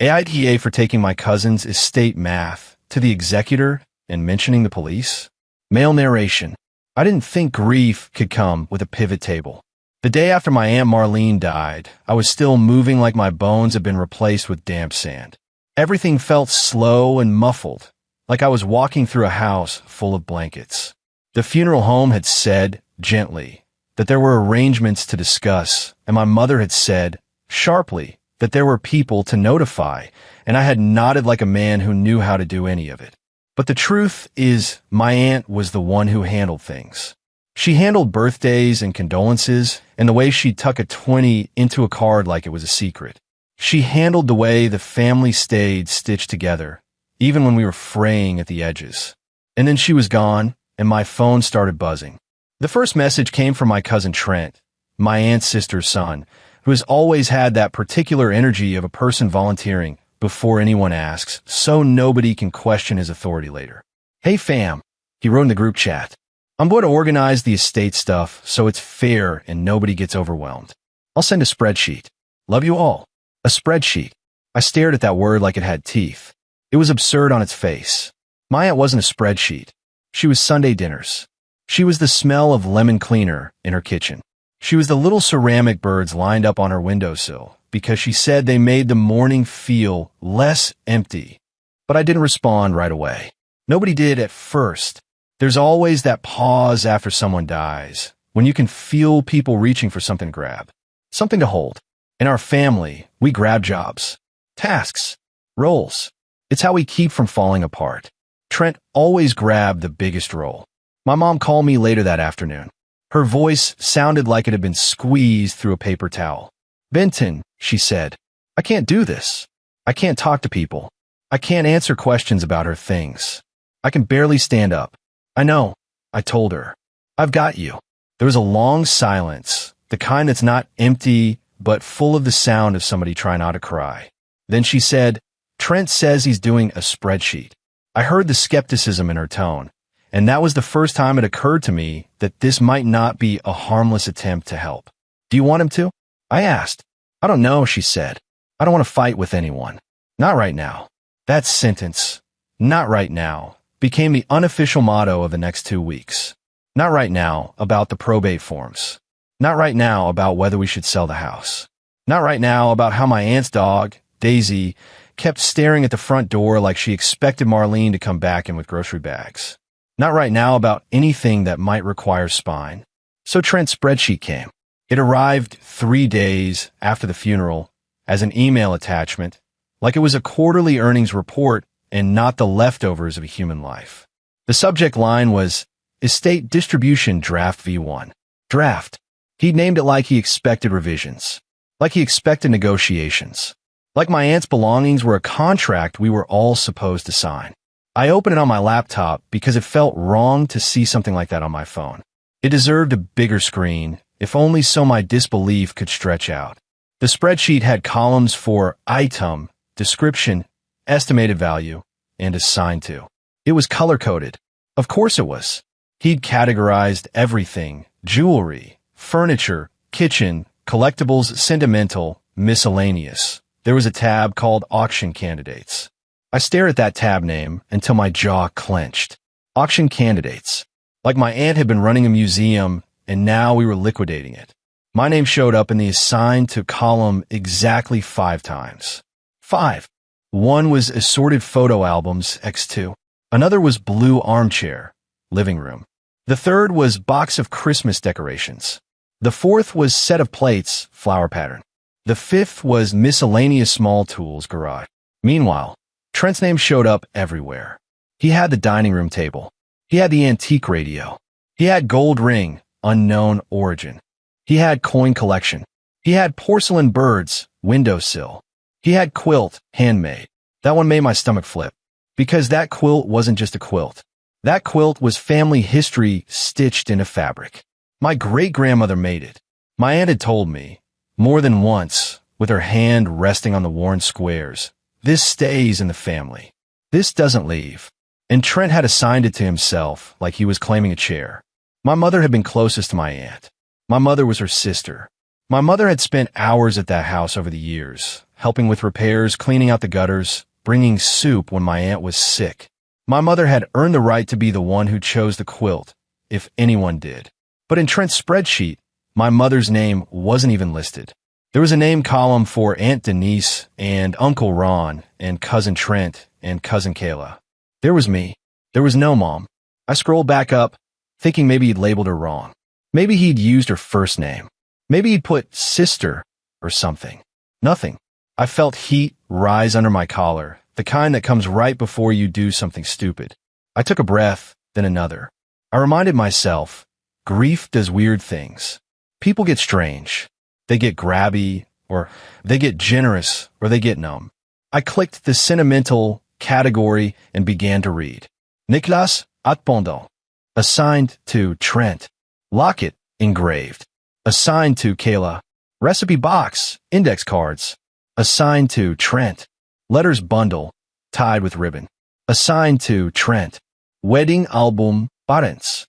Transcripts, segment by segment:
AITA for taking my cousin's estate math to the executor and mentioning the police. Male narration. I didn't think grief could come with a pivot table. The day after my Aunt Marlene died, I was still moving like my bones had been replaced with damp sand. Everything felt slow and muffled, like I was walking through a house full of blankets. The funeral home had said, gently, that there were arrangements to discuss, and my mother had said, sharply, that there were people to notify, and I had nodded like a man who knew how to do any of it. But the truth is, my aunt was the one who handled things. She handled birthdays and condolences and the way she'd tuck a 20 into a card like it was a secret. She handled the way the family stayed stitched together, even when we were fraying at the edges. And then she was gone, and my phone started buzzing. The first message came from my cousin Trent, my aunt's sister's son, who has always had that particular energy of a person volunteering before anyone asks, so nobody can question his authority later. Hey fam, he wrote in the group chat. I'm going to organize the estate stuff so it's fair and nobody gets overwhelmed. I'll send a spreadsheet. Love you all. A spreadsheet. I stared at that word like it had teeth. It was absurd on its face. My aunt wasn't a spreadsheet. She was Sunday dinners. She was the smell of lemon cleaner in her kitchen. She was the little ceramic birds lined up on her windowsill because she said they made the morning feel less empty. But I didn't respond right away. Nobody did at first. There's always that pause after someone dies, when you can feel people reaching for something to grab, something to hold. In our family, we grab jobs, tasks, roles. It's how we keep from falling apart. Trent always grabbed the biggest role. My mom called me later that afternoon. Her voice sounded like it had been squeezed through a paper towel. Benton, she said, I can't do this. I can't talk to people. I can't answer questions about her things. I can barely stand up. I know, I told her. I've got you. There was a long silence, the kind that's not empty, but full of the sound of somebody trying not to cry. Then she said, Trent says he's doing a spreadsheet. I heard the skepticism in her tone, and that was the first time it occurred to me that this might not be a harmless attempt to help. Do you want him to? I asked. I don't know, she said. I don't want to fight with anyone. Not right now. That sentence, not right now, became the unofficial motto of the next 2 weeks. Not right now about the probate forms. Not right now about whether we should sell the house. Not right now about how my aunt's dog, Daisy, kept staring at the front door like she expected Marlene to come back in with grocery bags. Not right now about anything that might require spine. So Trent's spreadsheet came. It arrived 3 days after the funeral as an email attachment, like it was a quarterly earnings report and not the leftovers of a human life. The subject line was, Estate Distribution Draft V1. Draft. He'd named it like he expected revisions, like he expected negotiations, like my aunt's belongings were a contract we were all supposed to sign. I opened it on my laptop because it felt wrong to see something like that on my phone. It deserved a bigger screen, if only so my disbelief could stretch out. The spreadsheet had columns for item, description, estimated value, and assigned to. It was color-coded. Of course it was. He'd categorized everything, jewelry, furniture, kitchen, collectibles, sentimental, miscellaneous. There was a tab called Auction Candidates. I stared at that tab name until my jaw clenched. Auction Candidates. Like my aunt had been running a museum, and now we were liquidating it. My name showed up in the assigned to column exactly 5 times. 5. One was assorted photo albums, X2. Another was blue armchair, living room. The third was box of Christmas decorations. The fourth was set of plates, flower pattern. The fifth was miscellaneous small tools, garage. Meanwhile, Trent's name showed up everywhere. He had the dining room table. He had the antique radio. He had gold ring, unknown origin. He had coin collection. He had porcelain birds, windowsill. He had quilt, handmade. That one made my stomach flip, because that quilt wasn't just a quilt. That quilt was family history stitched into fabric. My great-grandmother made it. My aunt had told me, more than once, with her hand resting on the worn squares, this stays in the family. This doesn't leave. And Trent had assigned it to himself like he was claiming a chair. My mother had been closest to my aunt. My mother was her sister. My mother had spent hours at that house over the years, helping with repairs, cleaning out the gutters, bringing soup when my aunt was sick. My mother had earned the right to be the one who chose the quilt, if anyone did. But in Trent's spreadsheet, my mother's name wasn't even listed. There was a name column for Aunt Denise and Uncle Ron and Cousin Trent and Cousin Kayla. There was me. There was no mom. I scrolled back up, thinking maybe he'd labeled her wrong. Maybe he'd used her first name. Maybe he'd put sister or something. Nothing. I felt heat rise under my collar, the kind that comes right before you do something stupid. I took a breath, then another. I reminded myself, grief does weird things. People get strange. They get grabby, or they get generous, or they get numb. I clicked the sentimental category and began to read. Nicolas Atpondon, assigned to Trent. Locket, engraved. Assigned to Kayla. Recipe box, index cards. Assigned to Trent. Letters bundle, tied with ribbon. Assigned to Trent. Wedding album, parents.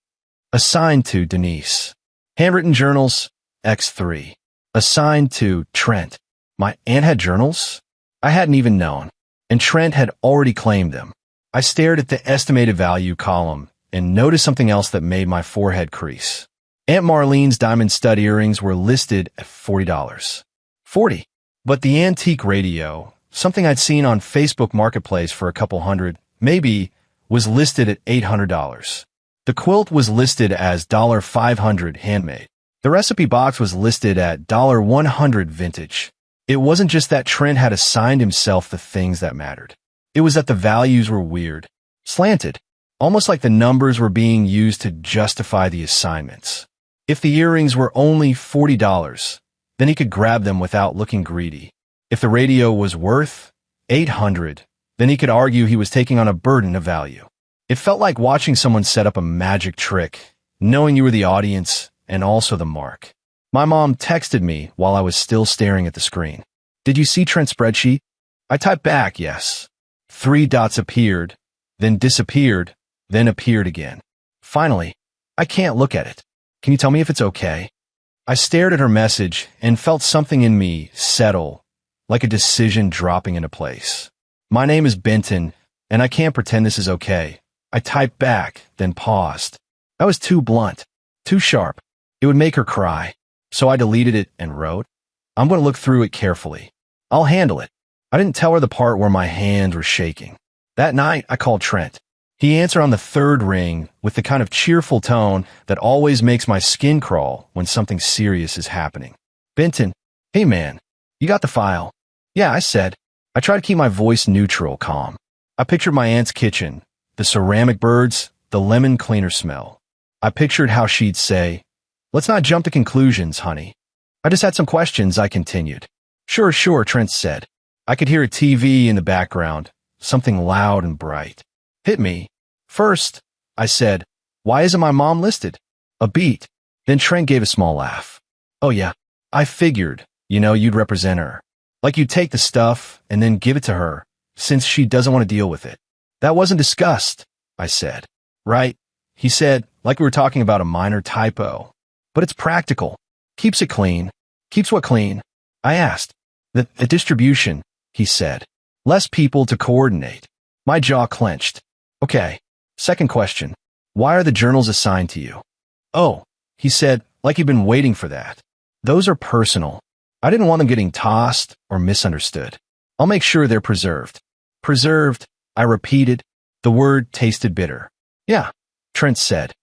Assigned to Denise. Handwritten journals, X3. Assigned to Trent. My aunt had journals? I hadn't even known, and Trent had already claimed them. I stared at the estimated value column and noticed something else that made my forehead crease. Aunt Marlene's diamond stud earrings were listed at $40. $40. But the antique radio, something I'd seen on Facebook Marketplace for a couple hundred, maybe, was listed at $800. The quilt was listed as $500 handmade. The recipe box was listed at $100 vintage. It wasn't just that Trent had assigned himself the things that mattered. It was that the values were weird, slanted, almost like the numbers were being used to justify the assignments. If the earrings were only $40, then he could grab them without looking greedy. If the radio was worth $800, then he could argue he was taking on a burden of value. It felt like watching someone set up a magic trick, knowing you were the audience and also the mark. My mom texted me while I was still staring at the screen. Did you see Trent's spreadsheet? I typed back, yes. 3 dots appeared, then disappeared, then appeared again. Finally, I can't look at it. Can you tell me if it's okay? I stared at her message and felt something in me settle, like a decision dropping into place. My name is Benton, and I can't pretend this is okay. I typed back, then paused. I was too blunt, too sharp. It would make her cry. So I deleted it and wrote, I'm going to look through it carefully. I'll handle it. I didn't tell her the part where my hands were shaking. That night, I called Trent. He answered on the third ring with the kind of cheerful tone that always makes my skin crawl when something serious is happening. Benton, hey man, you got the file? Yeah, I said. I tried to keep my voice neutral, calm. I pictured my aunt's kitchen, the ceramic birds, the lemon cleaner smell. I pictured how she'd say, let's not jump to conclusions, honey. I just had some questions, I continued. Sure, Trent said. I could hear a TV in the background, something loud and bright. Hit me. First, I said, why isn't my mom listed? A beat. Then Trent gave a small laugh. Oh yeah, I figured, you'd represent her. Like you'd take the stuff and then give it to her, since she doesn't want to deal with it. That wasn't discussed, I said. Right? He said, like we were talking about a minor typo. But it's practical. Keeps it clean. Keeps what clean? I asked. The distribution, he said. Less people to coordinate. My jaw clenched. Okay. Second question. Why are the journals assigned to you? Oh, he said, like he'd been waiting for that. Those are personal. I didn't want them getting tossed or misunderstood. I'll make sure they're preserved. Preserved, I repeated. The word tasted bitter. Yeah, Trent said.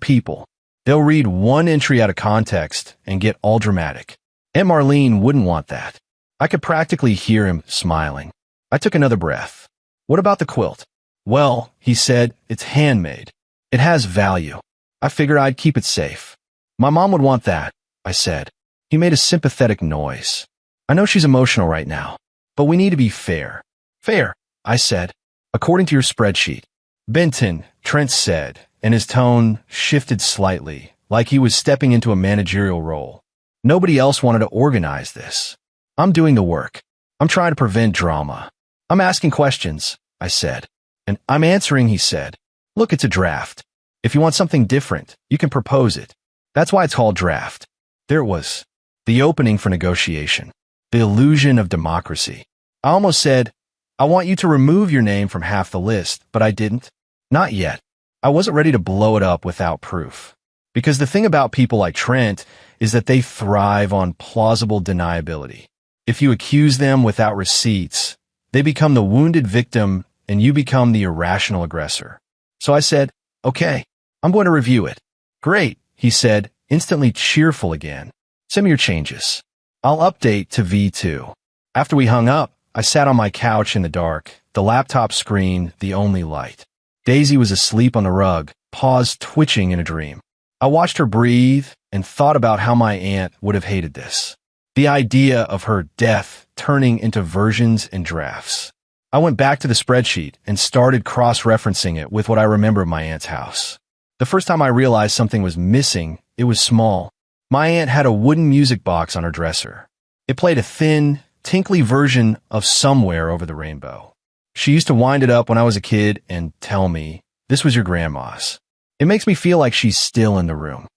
People. They'll read one entry out of context and get all dramatic. Aunt Marlene wouldn't want that. I could practically hear him smiling. I took another breath. What about the quilt? Well, he said, it's handmade. It has value. I figured I'd keep it safe. My mom would want that, I said. He made a sympathetic noise. I know she's emotional right now, but we need to be fair. Fair, I said. According to your spreadsheet. Benton, Trent said, and his tone shifted slightly, like he was stepping into a managerial role. Nobody else wanted to organize this. I'm doing the work. I'm trying to prevent drama. I'm asking questions, I said. And I'm answering, he said. Look, it's a draft. If you want something different, you can propose it. That's why it's called draft. There it was. The opening for negotiation. The illusion of democracy. I almost said, I want you to remove your name from half the list, but I didn't. Not yet. I wasn't ready to blow it up without proof. Because the thing about people like Trent is that they thrive on plausible deniability. If you accuse them without receipts, they become the wounded victim and you become the irrational aggressor. So I said, okay, I'm going to review it. Great, he said, instantly cheerful again. Send me your changes. I'll update to V2. After we hung up, I sat on my couch in the dark, the laptop screen the only light. Daisy was asleep on the rug, paws twitching in a dream. I watched her breathe and thought about how my aunt would have hated this. The idea of her death turning into versions and drafts. I went back to the spreadsheet and started cross-referencing it with what I remember of my aunt's house. The first time I realized something was missing, it was small. My aunt had a wooden music box on her dresser. It played a thin, tinkly version of Somewhere Over the Rainbow. She used to wind it up when I was a kid and tell me, this was your grandma's. It makes me feel like she's still in the room.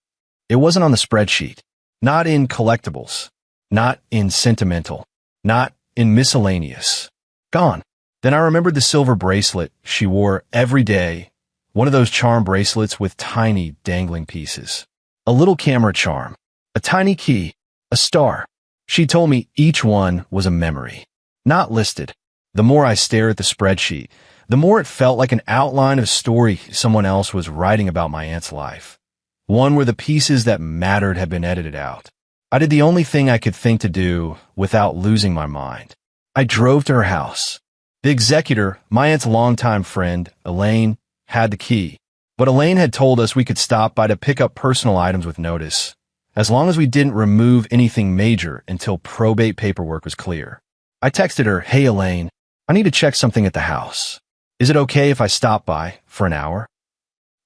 It wasn't on the spreadsheet, not in collectibles, not in sentimental, not in miscellaneous. Gone. Then I remembered the silver bracelet she wore every day, one of those charm bracelets with tiny dangling pieces. A little camera charm, a tiny key, a star. She told me each one was a memory, not listed. The more I stared at the spreadsheet, the more it felt like an outline of a story someone else was writing about my aunt's life. One where the pieces that mattered had been edited out. I did the only thing I could think to do without losing my mind. I drove to her house. The executor, my aunt's longtime friend, Elaine, had the key. But Elaine had told us we could stop by to pick up personal items with notice, as long as we didn't remove anything major until probate paperwork was clear. I texted her, hey Elaine, I need to check something at the house. Is it okay if I stop by for an hour?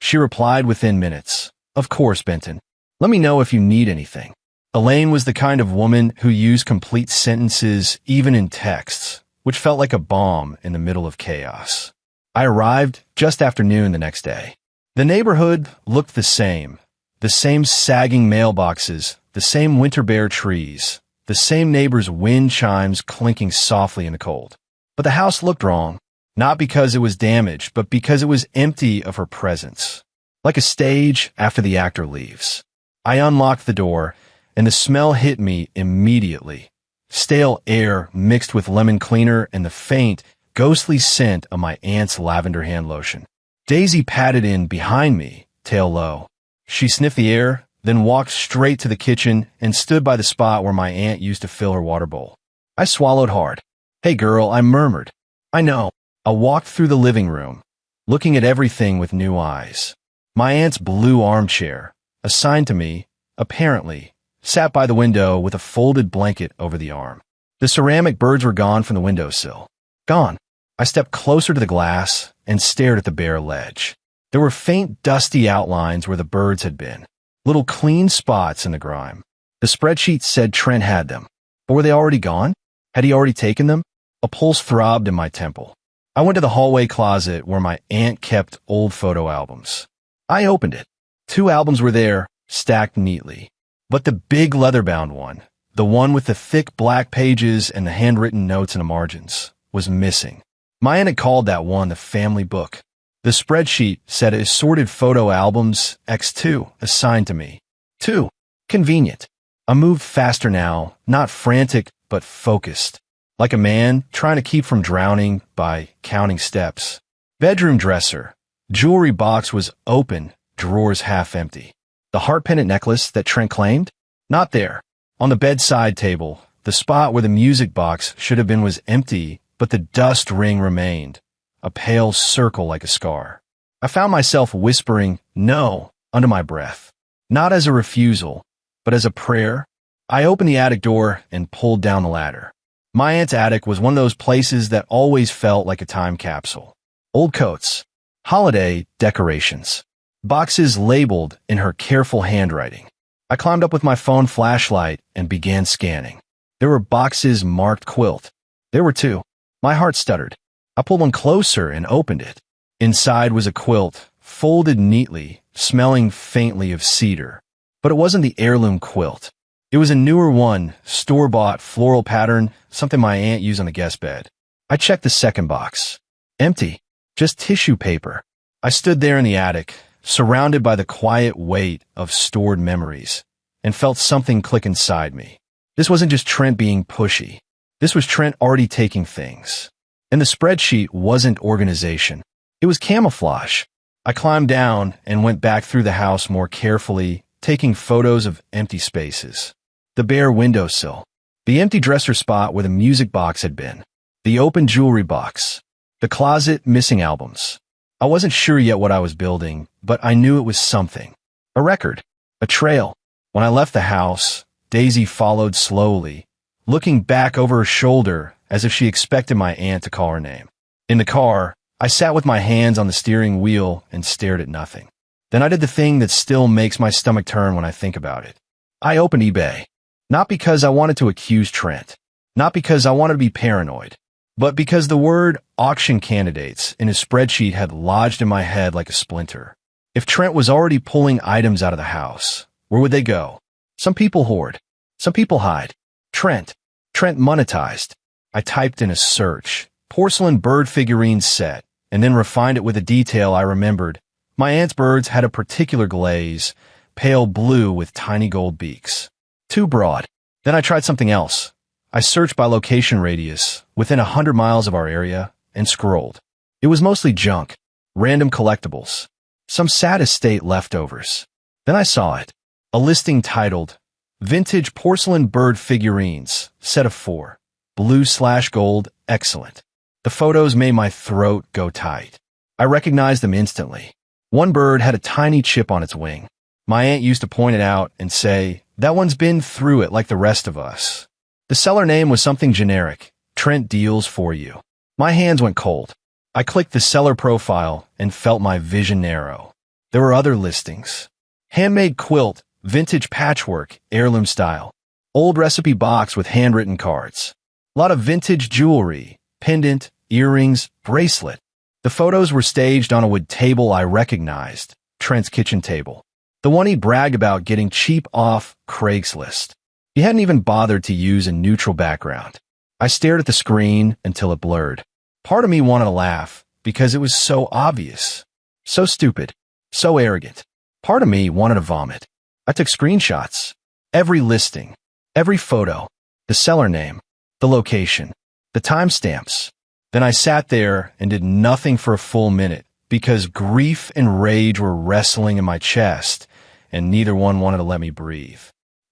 She replied within minutes. Of course, Benton. Let me know if you need anything. Elaine was the kind of woman who used complete sentences even in texts, which felt like a bomb in the middle of chaos. I arrived just after noon the next day. The neighborhood looked the same sagging mailboxes, the same winter bare trees, the same neighbors' wind chimes clinking softly in the cold. But the house looked wrong, not because it was damaged, but because it was empty of her presence. Like a stage after the actor leaves. I unlocked the door, and the smell hit me immediately. Stale air mixed with lemon cleaner and the faint, ghostly scent of my aunt's lavender hand lotion. Daisy patted in behind me, tail low. She sniffed the air, then walked straight to the kitchen and stood by the spot where my aunt used to fill her water bowl. I swallowed hard. Hey girl, I murmured. I know. I walked through the living room, looking at everything with new eyes. My aunt's blue armchair, assigned to me, apparently, sat by the window with a folded blanket over the arm. The ceramic birds were gone from the windowsill. Gone. I stepped closer to the glass and stared at the bare ledge. There were faint, dusty outlines where the birds had been, little clean spots in the grime. The spreadsheet said Trent had them. But were they already gone? Had he already taken them? A pulse throbbed in my temple. I went to the hallway closet where my aunt kept old photo albums. I opened it. 2 albums were there, stacked neatly. But the big leather-bound one, the one with the thick black pages and the handwritten notes in the margins, was missing. My aunt had called that one the family book. The spreadsheet said assorted photo albums X2 assigned to me. 2. Convenient. I moved faster now, not frantic, but focused. Like a man trying to keep from drowning by counting steps. Bedroom dresser. Jewelry box was open, drawers half empty. The heart pendant necklace that Trent claimed? Not there. On the bedside table, the spot where the music box should have been was empty, but the dust ring remained, a pale circle like a scar. I found myself whispering, no, under my breath. Not as a refusal, but as a prayer. I opened the attic door and pulled down the ladder. My aunt's attic was one of those places that always felt like a time capsule. Old coats, holiday decorations, boxes labeled in her careful handwriting. I climbed up with my phone flashlight and began scanning. There were boxes marked quilt. There were 2. My heart stuttered. I pulled one closer and opened it. Inside was a quilt, folded neatly, smelling faintly of cedar. But it wasn't the heirloom quilt. It was a newer one, store-bought, floral pattern, something my aunt used on the guest bed. I checked the second box. Empty. Just tissue paper. I stood there in the attic, surrounded by the quiet weight of stored memories, and felt something click inside me. This wasn't just Trent being pushy. This was Trent already taking things. And the spreadsheet wasn't organization. It was camouflage. I climbed down and went back through the house more carefully, taking photos of empty spaces. The bare windowsill. The empty dresser spot where the music box had been. The open jewelry box. The closet missing albums. I wasn't sure yet what I was building, but I knew it was something. A record. A trail. When I left the house, Daisy followed slowly, looking back over her shoulder as if she expected my aunt to call her name. In the car, I sat with my hands on the steering wheel and stared at nothing. Then I did the thing that still makes my stomach turn when I think about it. I opened eBay. Not because I wanted to accuse Trent. Not because I wanted to be paranoid. But because the word auction candidates in his spreadsheet had lodged in my head like a splinter. If Trent was already pulling items out of the house, where would they go? Some people hoard. Some people hide. Trent monetized. I typed in a search, porcelain bird figurine set, and then refined it with a detail I remembered. My aunt's birds had a particular glaze, pale blue with tiny gold beaks. Too broad. Then I tried something else. I searched by location radius, within 100 miles of our area, and scrolled. It was mostly junk, random collectibles, some sad estate leftovers. Then I saw it. A listing titled, Vintage Porcelain Bird Figurines, Set of 4. Blue/gold, excellent. The photos made my throat go tight. I recognized them instantly. One bird had a tiny chip on its wing. My aunt used to point it out and say, that one's been through it like the rest of us. The seller name was something generic, Trent deals for you. My hands went cold. I clicked the seller profile and felt my vision narrow. There were other listings. Handmade quilt, vintage patchwork, heirloom style. Old recipe box with handwritten cards. A lot of vintage jewelry, pendant, earrings, bracelet. The photos were staged on a wood table I recognized, Trent's kitchen table. The one he bragged about getting cheap off Craigslist. He hadn't even bothered to use a neutral background. I stared at the screen until it blurred. Part of me wanted to laugh because it was so obvious. So stupid. So arrogant. Part of me wanted to vomit. I took screenshots. Every listing. Every photo. The seller name. The location. The timestamps. Then I sat there and did nothing for a full minute because grief and rage were wrestling in my chest and neither one wanted to let me breathe.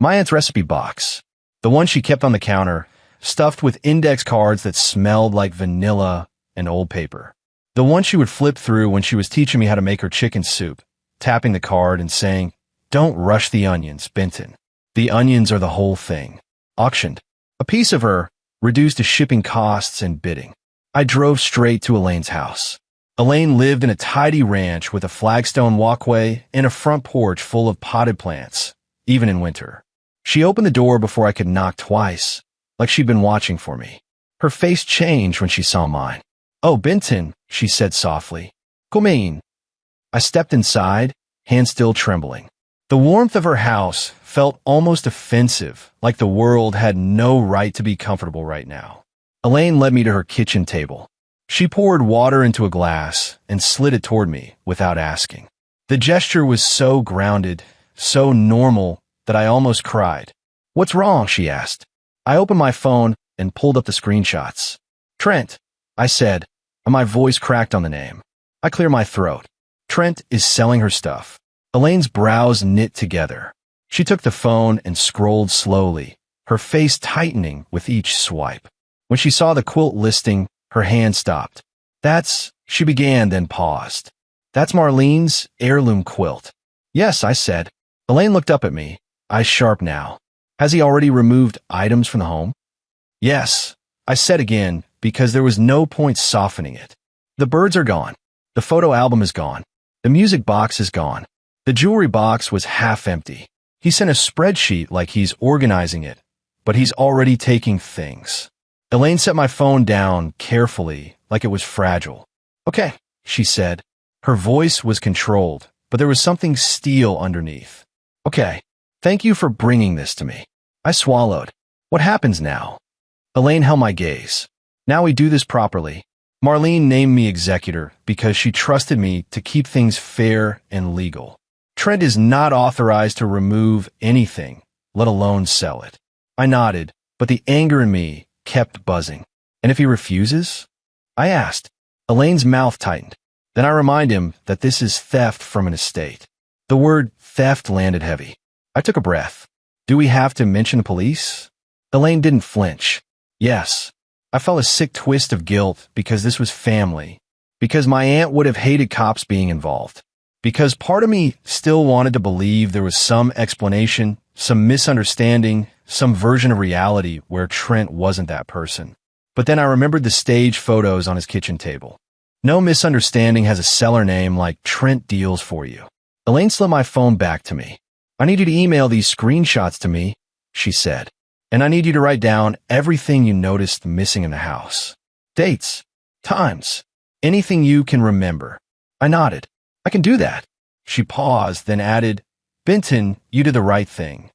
My aunt's recipe box. The one she kept on the counter, stuffed with index cards that smelled like vanilla and old paper. The one she would flip through when she was teaching me how to make her chicken soup, tapping the card and saying, "Don't rush the onions, Benton. The onions are the whole thing." Auctioned. A piece of her, reduced to shipping costs and bidding. I drove straight to Elaine's house. Elaine lived in a tidy ranch with a flagstone walkway and a front porch full of potted plants, even in winter. She opened the door before I could knock twice, like she'd been watching for me. Her face changed when she saw mine. "Oh, Benton," she said softly. "Come in." I stepped inside, hands still trembling. The warmth of her house felt almost offensive, like the world had no right to be comfortable right now. Elaine led me to her kitchen table. She poured water into a glass and slid it toward me without asking. The gesture was so grounded, so normal, that I almost cried. "What's wrong?" she asked. I opened my phone and pulled up the screenshots. "Trent," I said, and my voice cracked on the name. I cleared my throat. "Trent is selling her stuff." Elaine's brows knit together. She took the phone and scrolled slowly, her face tightening with each swipe. When she saw the quilt listing, her hand stopped. "That's," she began, then paused. "That's Marlene's heirloom quilt." "Yes," I said. Elaine looked up at me, eyes sharp now. "Has he already removed items from the home?" "Yes," I said again, because there was no point softening it. "The birds are gone. The photo album is gone. The music box is gone. The jewelry box was half empty. He sent a spreadsheet like he's organizing it, but he's already taking things." Elaine set my phone down carefully, like it was fragile. "Okay," she said. Her voice was controlled, but there was something steel underneath. "Okay, thank you for bringing this to me. I swallowed. What happens now? Elaine held my gaze. Now we do this properly. Marlene named me executor because she trusted me to keep things fair and legal. Trent is not authorized to remove anything, let alone sell it. I nodded, but the anger in me kept buzzing. And if he refuses? I asked. Elaine's mouth tightened. Then I remind him that this is theft from an estate. The word theft landed heavy. I took a breath. Do we have to mention the police? Elaine didn't flinch. Yes. I felt a sick twist of guilt because this was family. Because my aunt would have hated cops being involved. Because part of me still wanted to believe there was some explanation, some misunderstanding, some version of reality where Trent wasn't that person. But then I remembered the stage photos on his kitchen table. No misunderstanding has a seller name like Trent Deals for you. Elaine slid my phone back to me. I need you to email these screenshots to me, she said. And I need you to write down everything you noticed missing in the house. Dates, times, anything you can remember. I nodded. I can do that. She paused, then added, Benton, you did the right thing.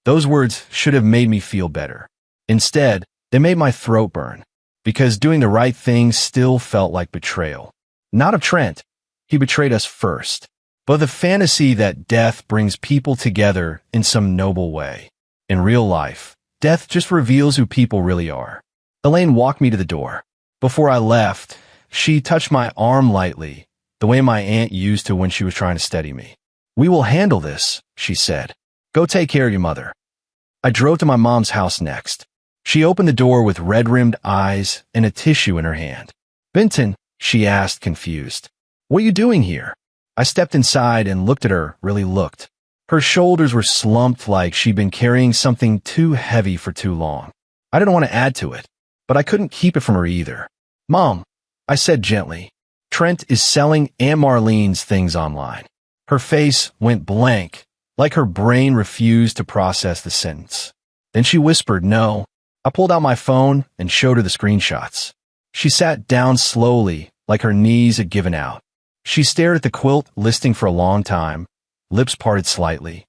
Those words should have made me feel better. Instead, they made my throat burn, because doing the right thing still felt like betrayal. Not of Trent. He betrayed us first. But the fantasy that death brings people together in some noble way. In real life, death just reveals who people really are. Elaine walked me to the door. Before I left, she touched my arm lightly, the way my aunt used to when she was trying to steady me. We will handle this, she said. Go take care of your mother. I drove to my mom's house next. She opened the door with red-rimmed eyes and a tissue in her hand. Benton, she asked, confused. What are you doing here? I stepped inside and looked at her, really looked. Her shoulders were slumped like she'd been carrying something too heavy for too long. I didn't want to add to it, but I couldn't keep it from her either. Mom, I said gently, Trent is selling Aunt Marlene's things online. Her face went blank, like her brain refused to process the sentence. Then she whispered, no. I pulled out my phone and showed her the screenshots. She sat down slowly, like her knees had given out. She stared at the quilt listing for a long time, lips parted slightly.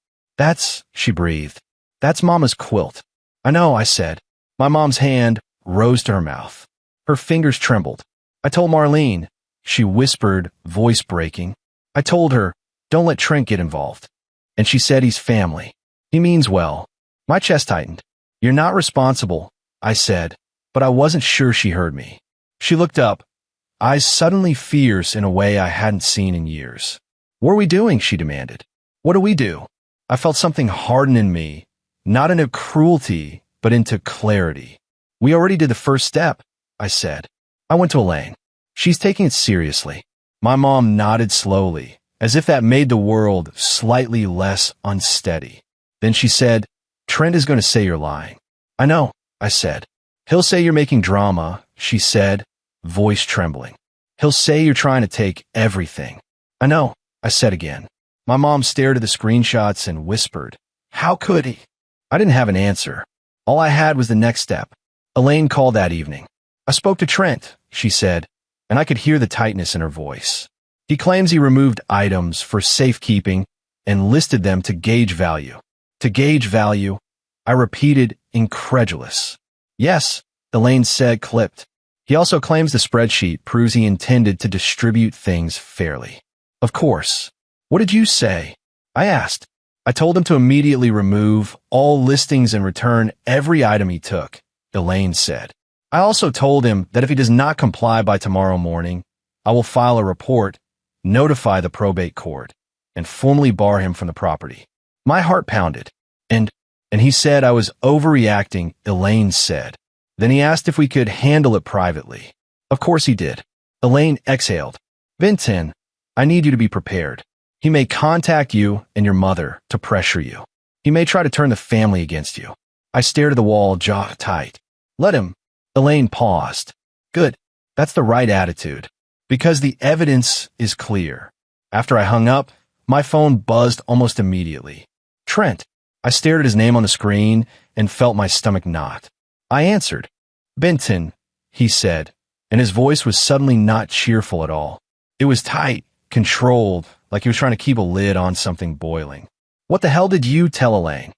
She breathed. That's Mama's quilt. I know, I said. My mom's hand rose to her mouth. Her fingers trembled. I told Marlene. She whispered, voice breaking. I told her, don't let Trent get involved. And she said he's family. He means well. My chest tightened. You're not responsible, I said, but I wasn't sure she heard me. She looked up, eyes suddenly fierce in a way I hadn't seen in years. What are we doing? She demanded. What do we do? I felt something harden in me, not into cruelty, but into clarity. We already did the first step, I said. I went to Elaine. She's taking it seriously. My mom nodded slowly, as if that made the world slightly less unsteady. Then she said, Trent is going to say you're lying. I know, I said. He'll say you're making drama, she said, voice trembling. He'll say you're trying to take everything. I know, I said again. My mom stared at the screenshots and whispered, how could he? I didn't have an answer. All I had was the next step. Elaine called that evening. I spoke to Trent, she said, and I could hear the tightness in her voice. He claims he removed items for safekeeping and listed them to gauge value. To gauge value, I repeated, incredulous. Yes, Elaine said, clipped. He also claims the spreadsheet proves he intended to distribute things fairly. Of course. What did you say? I asked. I told him to immediately remove all listings and return every item he took, Elaine said. I also told him that if he does not comply by tomorrow morning, I will file a report, notify the probate court, and formally bar him from the property. My heart pounded. And he said I was overreacting, Elaine said. Then he asked if we could handle it privately. Of course he did. Elaine exhaled. Benton, I need you to be prepared. He may contact you and your mother to pressure you. He may try to turn the family against you. I stared at the wall, jaw tight. Let him. Elaine paused. Good. That's the right attitude. Because the evidence is clear. After I hung up, my phone buzzed almost immediately. Trent. I stared at his name on the screen and felt my stomach knot. I answered. Benton, he said, and his voice was suddenly not cheerful at all. It was tight, controlled, like he was trying to keep a lid on something boiling. What the hell did you tell Elaine?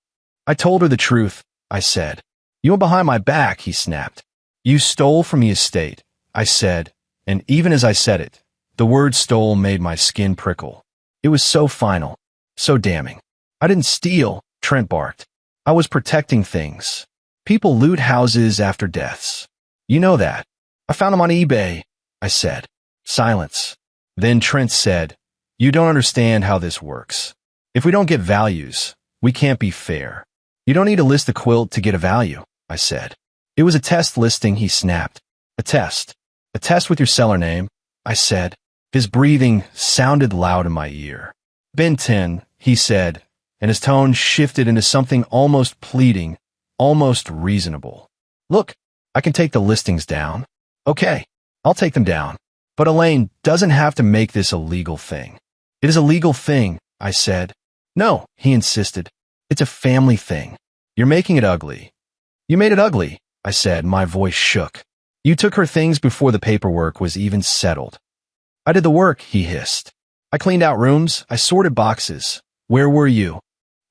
I told her the truth, I said. You went behind my back, he snapped. You stole from the estate, I said, and even as I said it, the word stole made my skin prickle. It was so final, so damning. I didn't steal, Trent barked. I was protecting things. People loot houses after deaths. You know that. I found them on eBay, I said. Silence. Then Trent said, You don't understand how this works. If we don't get values, we can't be fair. You don't need to list a quilt to get a value, I said. It was a test listing, he snapped. A test. A test with your seller name, I said. His breathing sounded loud in my ear. Benton, he said, and his tone shifted into something almost pleading, almost reasonable. Look, I can take the listings down. Okay, I'll take them down. But Elaine doesn't have to make this a legal thing. It is a legal thing, I said. No, he insisted. It's a family thing. You're making it ugly. You made it ugly, I said, my voice shook. You took her things before the paperwork was even settled. I did the work, he hissed. I cleaned out rooms, I sorted boxes. Where were you?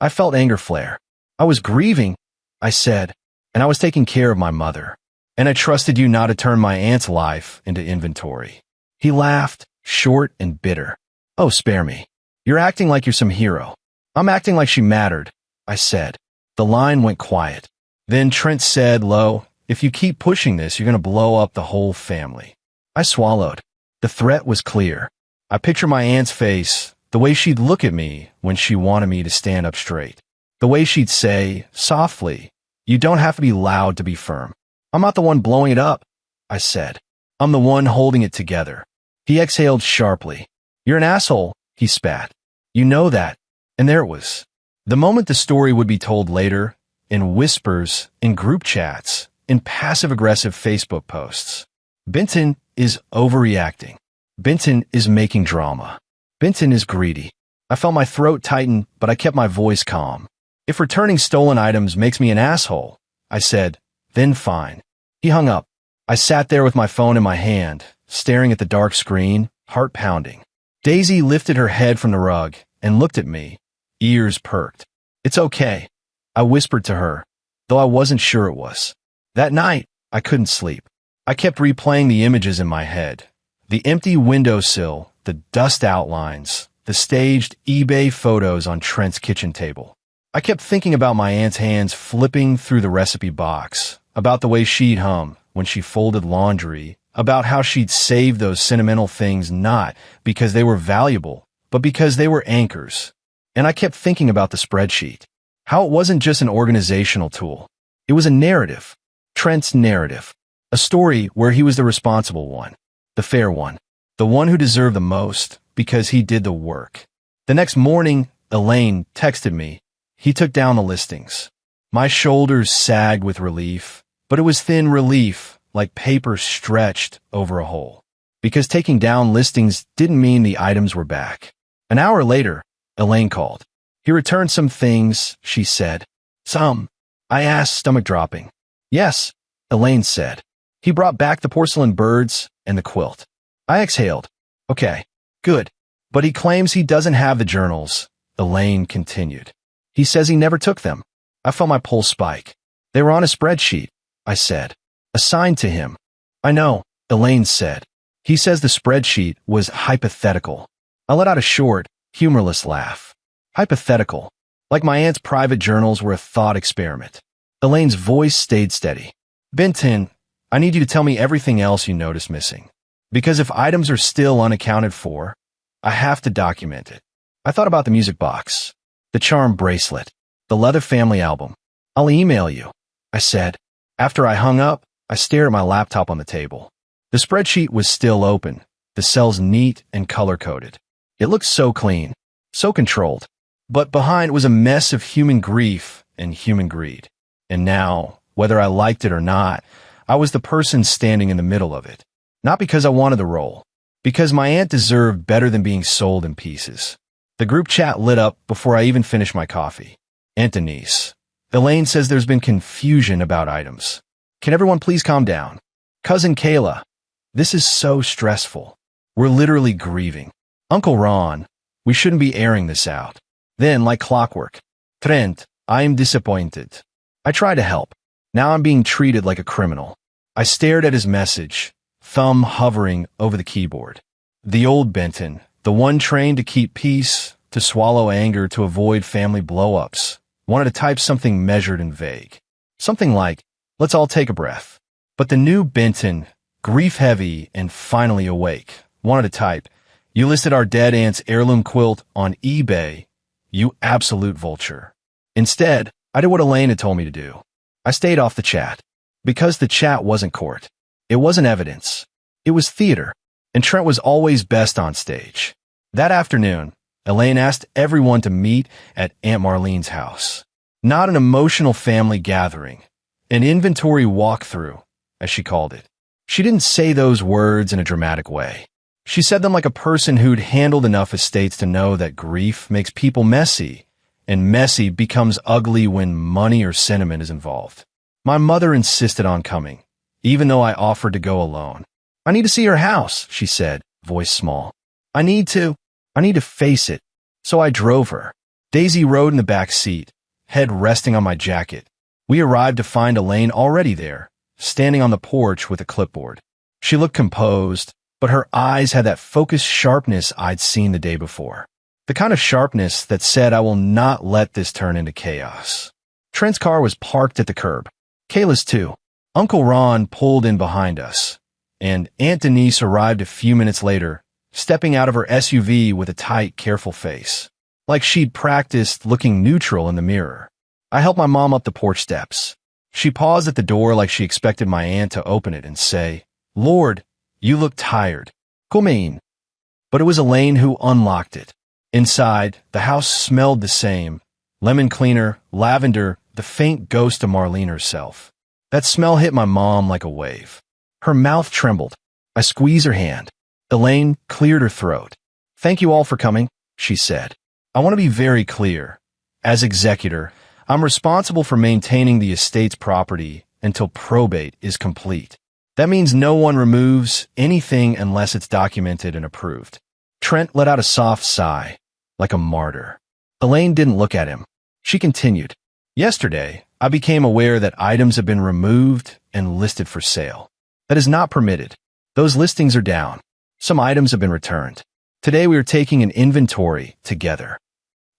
I felt anger flare. I was grieving, I said, and I was taking care of my mother. And I trusted you not to turn my aunt's life into inventory. He laughed, short and bitter. Oh, spare me. You're acting like you're some hero. I'm acting like she mattered, I said. The line went quiet. Then Trent said low, If you keep pushing this, you're going to blow up the whole family. I swallowed. The threat was clear. I pictured my aunt's face, the way she'd look at me when she wanted me to stand up straight. The way she'd say, softly, You don't have to be loud to be firm. I'm not the one blowing it up, I said. I'm the one holding it together. He exhaled sharply. You're an asshole, he spat. You know that. And there it was. The moment the story would be told later, in whispers, in group chats, in passive-aggressive Facebook posts. Benton is overreacting. Benton is making drama. Benton is greedy. I felt my throat tighten, but I kept my voice calm. If returning stolen items makes me an asshole, I said, then fine. He hung up. I sat there with my phone in my hand, staring at the dark screen, heart pounding. Daisy lifted her head from the rug and looked at me, ears perked. It's okay, I whispered to her, though I wasn't sure it was. That night, I couldn't sleep. I kept replaying the images in my head. The empty windowsill, the dust outlines, the staged eBay photos on Trent's kitchen table. I kept thinking about my aunt's hands flipping through the recipe box, about the way she'd hum when she folded laundry, about how she'd save those sentimental things not because they were valuable, but because they were anchors. And I kept thinking about the spreadsheet, how it wasn't just an organizational tool. It was a narrative, Trent's narrative, a story where he was the responsible one, the fair one, the one who deserved the most because he did the work. The next morning, Elaine texted me. He took down the listings. My shoulders sagged with relief, but it was thin relief, like paper stretched over a hole. Because taking down listings didn't mean the items were back. An hour later, Elaine called. He returned some things, she said. Some? I asked, stomach dropping. Yes, Elaine said. He brought back the porcelain birds and the quilt. I exhaled. Okay, good. But he claims he doesn't have the journals, Elaine continued. He says he never took them. I felt my pulse spike. They were on a spreadsheet, I said. Assigned to him. I know, Elaine said. He says the spreadsheet was hypothetical. I let out a short, humorless laugh. Hypothetical. Like my aunt's private journals were a thought experiment. Elaine's voice stayed steady. Benton, I need you to tell me everything else you notice missing. Because if items are still unaccounted for, I have to document it. I thought about the music box, the charm bracelet, the leather family album. I'll email you, I said. After I hung up, I stared at my laptop on the table. The spreadsheet was still open, the cells neat and color-coded. It looked so clean, so controlled. But behind was a mess of human grief and human greed. And now, whether I liked it or not, I was the person standing in the middle of it. Not because I wanted the role, because my aunt deserved better than being sold in pieces. The group chat lit up before I even finished my coffee. Aunt Denise. Elaine says there's been confusion about items. Can everyone please calm down? Cousin Kayla. This is so stressful. We're literally grieving. Uncle Ron. We shouldn't be airing this out. Then, like clockwork. Trent, I am disappointed. I tried to help. Now I'm being treated like a criminal. I stared at his message, thumb hovering over the keyboard. The old Benton, the one trained to keep peace, to swallow anger, to avoid family blow-ups, wanted to type something measured and vague. Something like, let's all take a breath. But the new Benton, grief-heavy and finally awake, wanted to type, you listed our dead aunt's heirloom quilt on eBay, you absolute vulture. Instead, I did what Elaine had told me to do. I stayed off the chat. Because the chat wasn't court. It wasn't evidence. It was theater. And Trent was always best on stage. That afternoon, Elaine asked everyone to meet at Aunt Marlene's house. Not an emotional family gathering. An inventory walkthrough, as she called it. She didn't say those words in a dramatic way. She said them like a person who'd handled enough estates to know that grief makes people messy, and messy becomes ugly when money or sentiment is involved. My mother insisted on coming, even though I offered to go alone. I need to see her house, she said, voice small. I need to face it. So I drove her. Daisy rode in the back seat, head resting on my jacket. We arrived to find Elaine already there, standing on the porch with a clipboard. She looked composed, but her eyes had that focused sharpness I'd seen the day before. The kind of sharpness that said I will not let this turn into chaos. Trent's car was parked at the curb. Kayla's too. Uncle Ron pulled in behind us, and Aunt Denise arrived a few minutes later, stepping out of her SUV with a tight, careful face, like she'd practiced looking neutral in the mirror. I helped my mom up the porch steps. She paused at the door like she expected my aunt to open it and say, Lord, you look tired. Come in. But it was Elaine who unlocked it. Inside, the house smelled the same. Lemon cleaner, lavender, the faint ghost of Marlene herself. That smell hit my mom like a wave. Her mouth trembled. I squeezed her hand. Elaine cleared her throat. Thank you all for coming, she said. I want to be very clear. As executor, I'm responsible for maintaining the estate's property until probate is complete. That means no one removes anything unless it's documented and approved. Trent let out a soft sigh, like a martyr. Elaine didn't look at him. She continued. Yesterday, I became aware that items have been removed and listed for sale. That is not permitted. Those listings are down. Some items have been returned. Today we are taking an inventory together.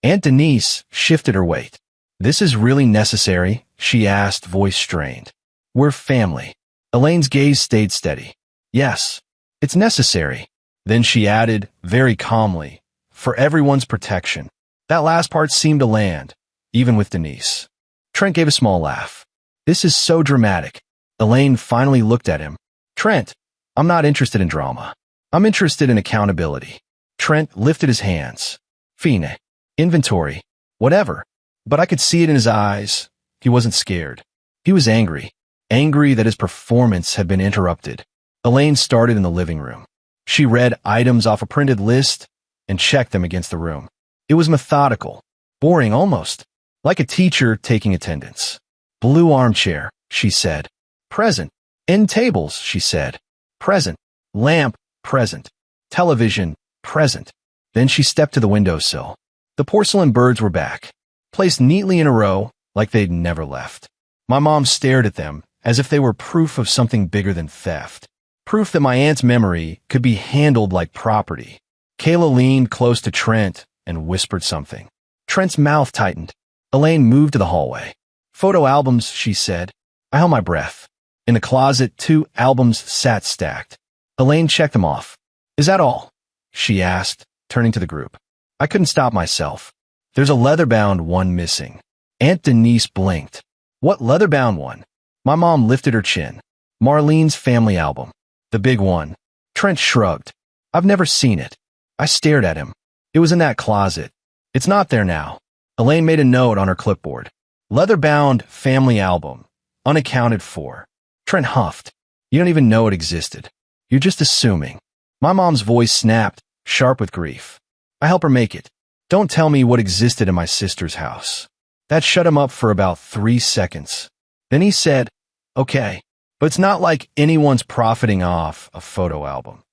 Aunt Denise shifted her weight. This is really necessary? She asked, voice strained. We're family. Elaine's gaze stayed steady. Yes, it's necessary. Then she added, very calmly, for everyone's protection. That last part seemed to land, even with Denise. Trent gave a small laugh. This is so dramatic. Elaine finally looked at him. Trent, I'm not interested in drama. I'm interested in accountability. Trent lifted his hands. Fine. Inventory. Whatever. But I could see it in his eyes. He wasn't scared. He was angry. Angry that his performance had been interrupted. Elaine started in the living room. She read items off a printed list and checked them against the room. It was methodical. Boring almost. Like a teacher taking attendance. Blue armchair, she said. Present. End tables, she said. Present. Lamp, present. Television, present. Then she stepped to the windowsill. The porcelain birds were back, placed neatly in a row like they'd never left. My mom stared at them as if they were proof of something bigger than theft. Proof that my aunt's memory could be handled like property. Kayla leaned close to Trent and whispered something. Trent's mouth tightened. Elaine moved to the hallway. Photo albums, she said. I held my breath. In the closet, 2 albums sat stacked. Elaine checked them off. Is that all? She asked, turning to the group. I couldn't stop myself. There's a leather-bound one missing. Aunt Denise blinked. What leather-bound one? My mom lifted her chin. Marlene's family album. The big one. Trent shrugged. I've never seen it. I stared at him. It was in that closet. It's not there now. Elaine made a note on her clipboard. Leather-bound family album. Unaccounted for. Trent huffed. You don't even know it existed. You're just assuming. My mom's voice snapped, sharp with grief. I help her make it. Don't tell me what existed in my sister's house. That shut him up for about 3 seconds. Then he said, okay, but it's not like anyone's profiting off a photo album.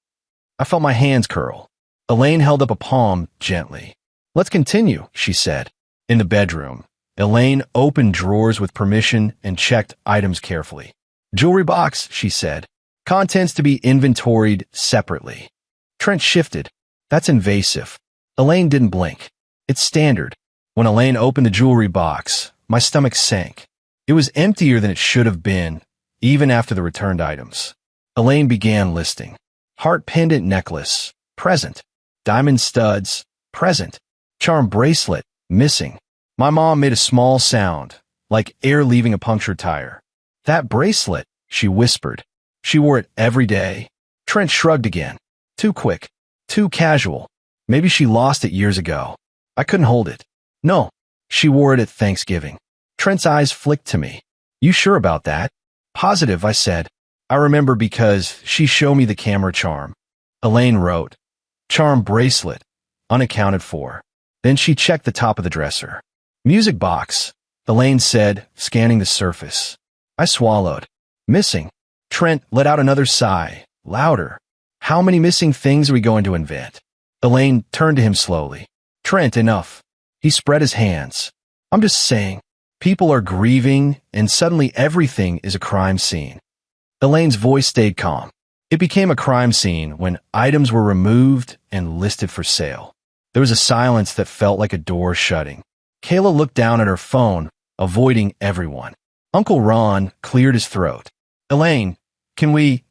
I felt my hands curl. Elaine held up a palm gently. Let's continue, she said. In the bedroom, Elaine opened drawers with permission and checked items carefully. Jewelry box, she said. Contents to be inventoried separately. Trent shifted. That's invasive. Elaine didn't blink. It's standard. When Elaine opened the jewelry box, my stomach sank. It was emptier than it should have been, even after the returned items. Elaine began listing. Heart pendant necklace, present. Diamond studs, present. Charm bracelet, missing. My mom made a small sound, like air leaving a punctured tire. That bracelet, she whispered. She wore it every day. Trent shrugged again. Too quick. Too casual. Maybe she lost it years ago. I couldn't hold it. No, she wore it at Thanksgiving. Trent's eyes flicked to me. You sure about that? Positive, I said. I remember because she showed me the camera charm. Elaine wrote, charm bracelet, unaccounted for. Then she checked the top of the dresser. Music box, Elaine said, scanning the surface. I swallowed. Missing. Trent let out another sigh, louder. How many missing things are we going to invent? Elaine turned to him slowly. Trent, enough. He spread his hands. I'm just saying, people are grieving, and suddenly everything is a crime scene. Elaine's voice stayed calm. It became a crime scene when items were removed and listed for sale. There was a silence that felt like a door shutting. Kayla looked down at her phone, avoiding everyone. Uncle Ron cleared his throat. Elaine, can we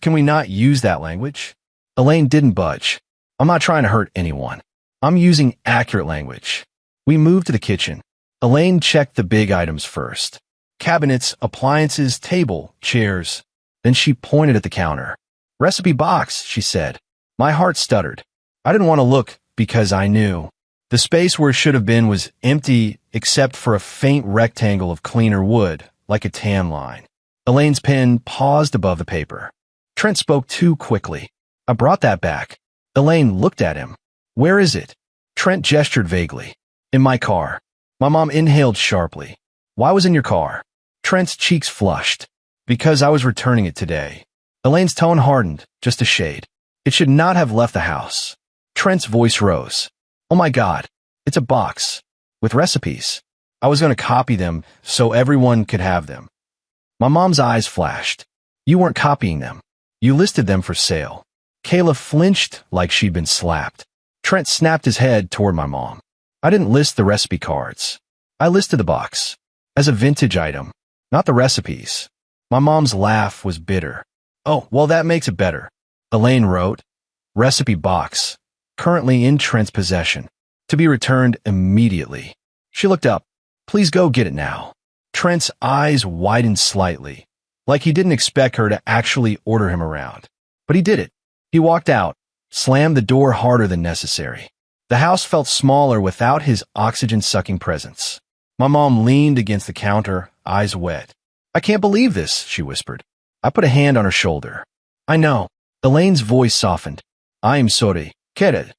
not use that language? Elaine didn't budge. I'm not trying to hurt anyone. I'm using accurate language. We moved to the kitchen. Elaine checked the big items first. Cabinets, appliances, table, chairs. Then she pointed at the counter. Recipe box, she said. My heart stuttered. I didn't want to look because I knew. The space where it should have been was empty except for a faint rectangle of cleaner wood, like a tan line. Elaine's pen paused above the paper. Trent spoke too quickly. I brought that back. Elaine looked at him. Where is it? Trent gestured vaguely. In my car. My mom inhaled sharply. Why was it in your car? Trent's cheeks flushed. Because I was returning it today. Elaine's tone hardened, just a shade. It should not have left the house. Trent's voice rose. Oh my God, it's a box. With recipes. I was going to copy them so everyone could have them. My mom's eyes flashed. You weren't copying them. You listed them for sale. Kayla flinched like she'd been slapped. Trent snapped his head toward my mom. I didn't list the recipe cards. I listed the box. As a vintage item, not the recipes. My mom's laugh was bitter. Oh, well that makes it better. Elaine wrote, recipe box, currently in Trent's possession, to be returned immediately. She looked up. Please go get it now. Trent's eyes widened slightly, like he didn't expect her to actually order him around. But he did it. He walked out, slammed the door harder than necessary. The house felt smaller without his oxygen-sucking presence. My mom leaned against the counter, eyes wet. I can't believe this, she whispered. I put a hand on her shoulder. I know. Elaine's voice softened. I am sorry, querida.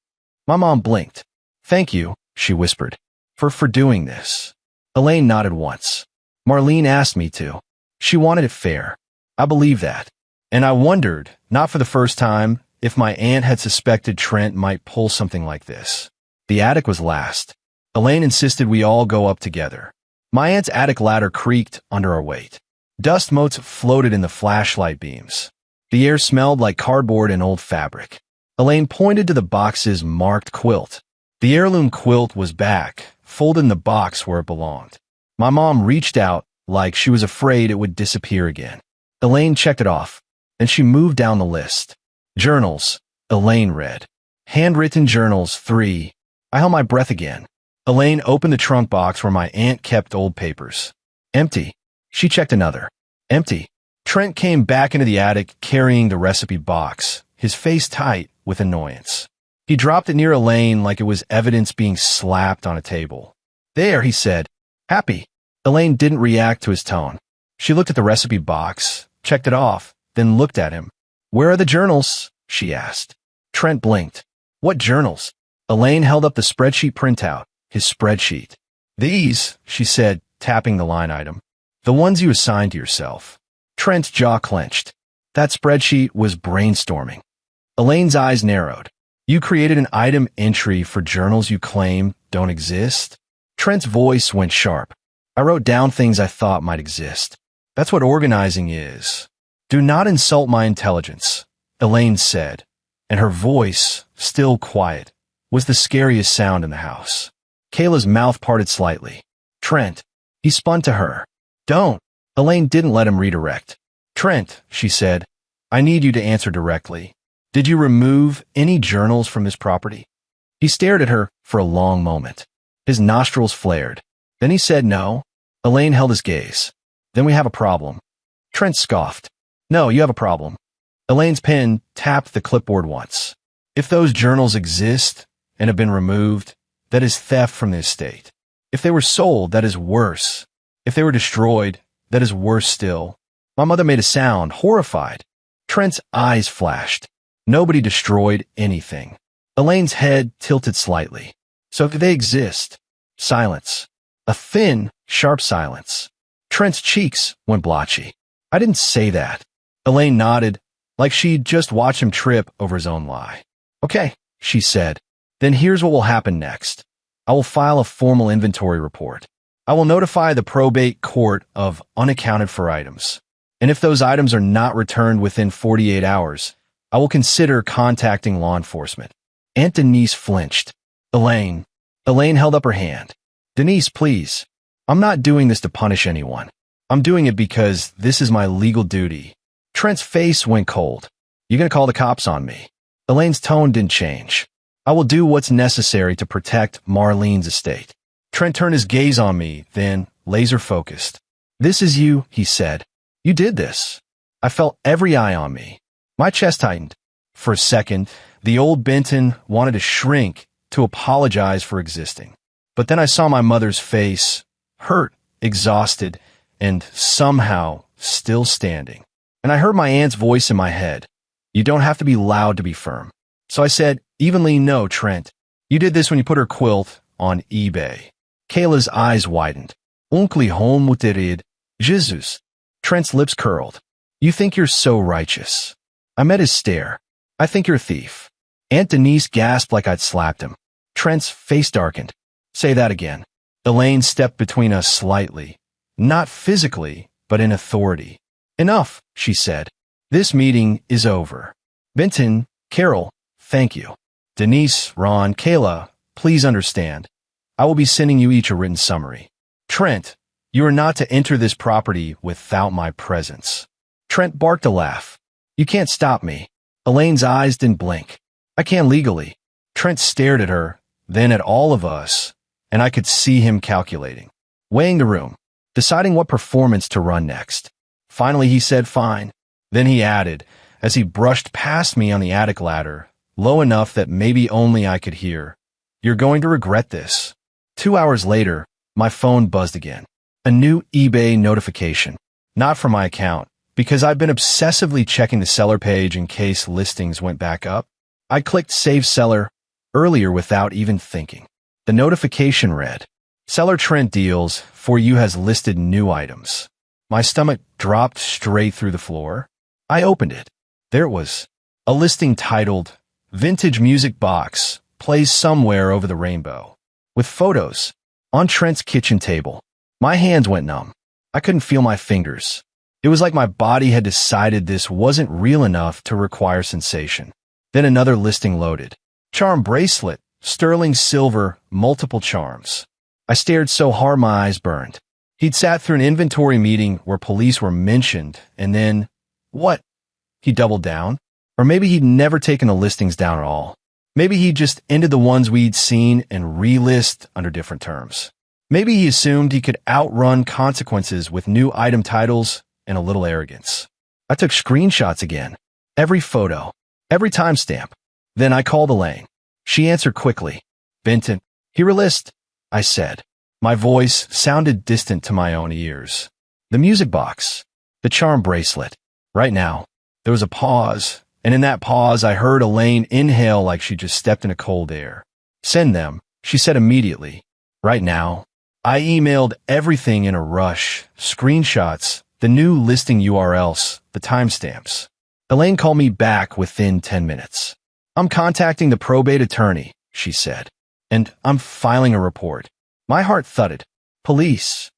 My mom blinked. Thank you, she whispered, for doing this. Elaine nodded once. Marlene asked me to. She wanted it fair. I believe that. And I wondered, not for the first time, if my aunt had suspected Trent might pull something like this. The attic was last. Elaine insisted we all go up together. My aunt's attic ladder creaked under our weight. Dust motes floated in the flashlight beams. The air smelled like cardboard and old fabric. Elaine pointed to the box's marked quilt. The heirloom quilt was back, folded in the box where it belonged. My mom reached out like she was afraid it would disappear again. Elaine checked it off, and she moved down the list. Journals, Elaine read. Handwritten journals, 3. I held my breath again. Elaine opened the trunk box where my aunt kept old papers. Empty. She checked another. Empty. Trent came back into the attic carrying the recipe box, his face tight with annoyance. He dropped it near Elaine like it was evidence being slapped on a table. There, he said. Happy. Elaine didn't react to his tone. She looked at the recipe box, checked it off, then looked at him. Where are the journals? She asked. Trent blinked. What journals? Elaine held up the spreadsheet printout, his spreadsheet. These, she said, tapping the line item. The ones you assigned to yourself. Trent's jaw clenched. That spreadsheet was brainstorming. Elaine's eyes narrowed. You created an item entry for journals you claim don't exist? Trent's voice went sharp. I wrote down things I thought might exist. That's what organizing is. Do not insult my intelligence, Elaine said, and her voice, still quiet, was the scariest sound in the house. Kayla's mouth parted slightly. Trent. He spun to her. Don't. Elaine didn't let him redirect. Trent, she said, I need you to answer directly. Did you remove any journals from this property? He stared at her for a long moment. His nostrils flared. Then he said no. Elaine held his gaze. Then we have a problem. Trent scoffed. No, you have a problem. Elaine's pen tapped the clipboard once. If those journals exist and have been removed, that is theft from the estate. If they were sold, that is worse. If they were destroyed, that is worse still. My mother made a sound, horrified. Trent's eyes flashed. Nobody destroyed anything. Elaine's head tilted slightly. So if they exist, silence. A thin, sharp silence. Trent's cheeks went blotchy. I didn't say that. Elaine nodded, like she'd just watched him trip over his own lie. Okay, she said. Then here's what will happen next. I will file a formal inventory report. I will notify the probate court of unaccounted for items. And if those items are not returned within 48 hours, I will consider contacting law enforcement. Aunt Denise flinched. Elaine. Elaine held up her hand. Denise, please. I'm not doing this to punish anyone. I'm doing it because this is my legal duty. Trent's face went cold. You gonna call the cops on me? Elaine's tone didn't change. I will do what's necessary to protect Marlene's estate. Trent turned his gaze on me, then laser-focused. This is you, he said. You did this. I felt every eye on me. My chest tightened. For a second, the old Benton wanted to shrink, to apologize for existing. But then I saw my mother's face, hurt, exhausted, and somehow still standing. And I heard my aunt's voice in my head. You don't have to be loud to be firm. So I said, evenly, no, Trent. You did this when you put her quilt on eBay. Kayla's eyes widened. Oncle home muterid. Jesus. Trent's lips curled. You think you're so righteous. I met his stare. I think you're a thief. Aunt Denise gasped like I'd slapped him. Trent's face darkened. Say that again. Elaine stepped between us slightly. Not physically, but in authority. Enough, she said. This meeting is over. Benton, Carol, thank you. Denise, Ron, Kayla, please understand. I will be sending you each a written summary. Trent, you are not to enter this property without my presence. Trent barked a laugh. You can't stop me. Elaine's eyes didn't blink. I can legally. Trent stared at her, then at all of us, and I could see him calculating, weighing the room, deciding what performance to run next. Finally, he said, fine. Then he added, as he brushed past me on the attic ladder, low enough that maybe only I could hear, you're going to regret this. 2 hours later, my phone buzzed again. A new eBay notification. Not from my account, because I'd been obsessively checking the seller page in case listings went back up. I clicked Save Seller earlier without even thinking. The notification read, Seller Trent deals for you has listed new items. My stomach dropped straight through the floor. I opened it. There it was. A listing titled, Vintage Music Box, plays somewhere over the rainbow. With photos. On Trent's kitchen table. My hands went numb. I couldn't feel my fingers. It was like my body had decided this wasn't real enough to require sensation. Then another listing loaded. Charm bracelet, sterling silver, multiple charms. I stared so hard my eyes burned. He'd sat through an inventory meeting where police were mentioned, and then, what? He doubled down? Or maybe he'd never taken the listings down at all. Maybe he just ended the ones we'd seen and relist under different terms. Maybe he assumed he could outrun consequences with new item titles and a little arrogance. I took screenshots again. Every photo. Every timestamp. Then I called Elaine. She answered quickly. Benton, here list, I said. My voice sounded distant to my own ears. The music box. The charm bracelet. Right now. There was a pause, and in that pause I heard Elaine inhale like she just stepped into cold air. Send them, she said immediately. Right now. I emailed everything in a rush. Screenshots, the new listing URLs, the timestamps. Elaine called me back within 10 minutes. I'm contacting the probate attorney, she said. And I'm filing a report. My heart thudded. Police.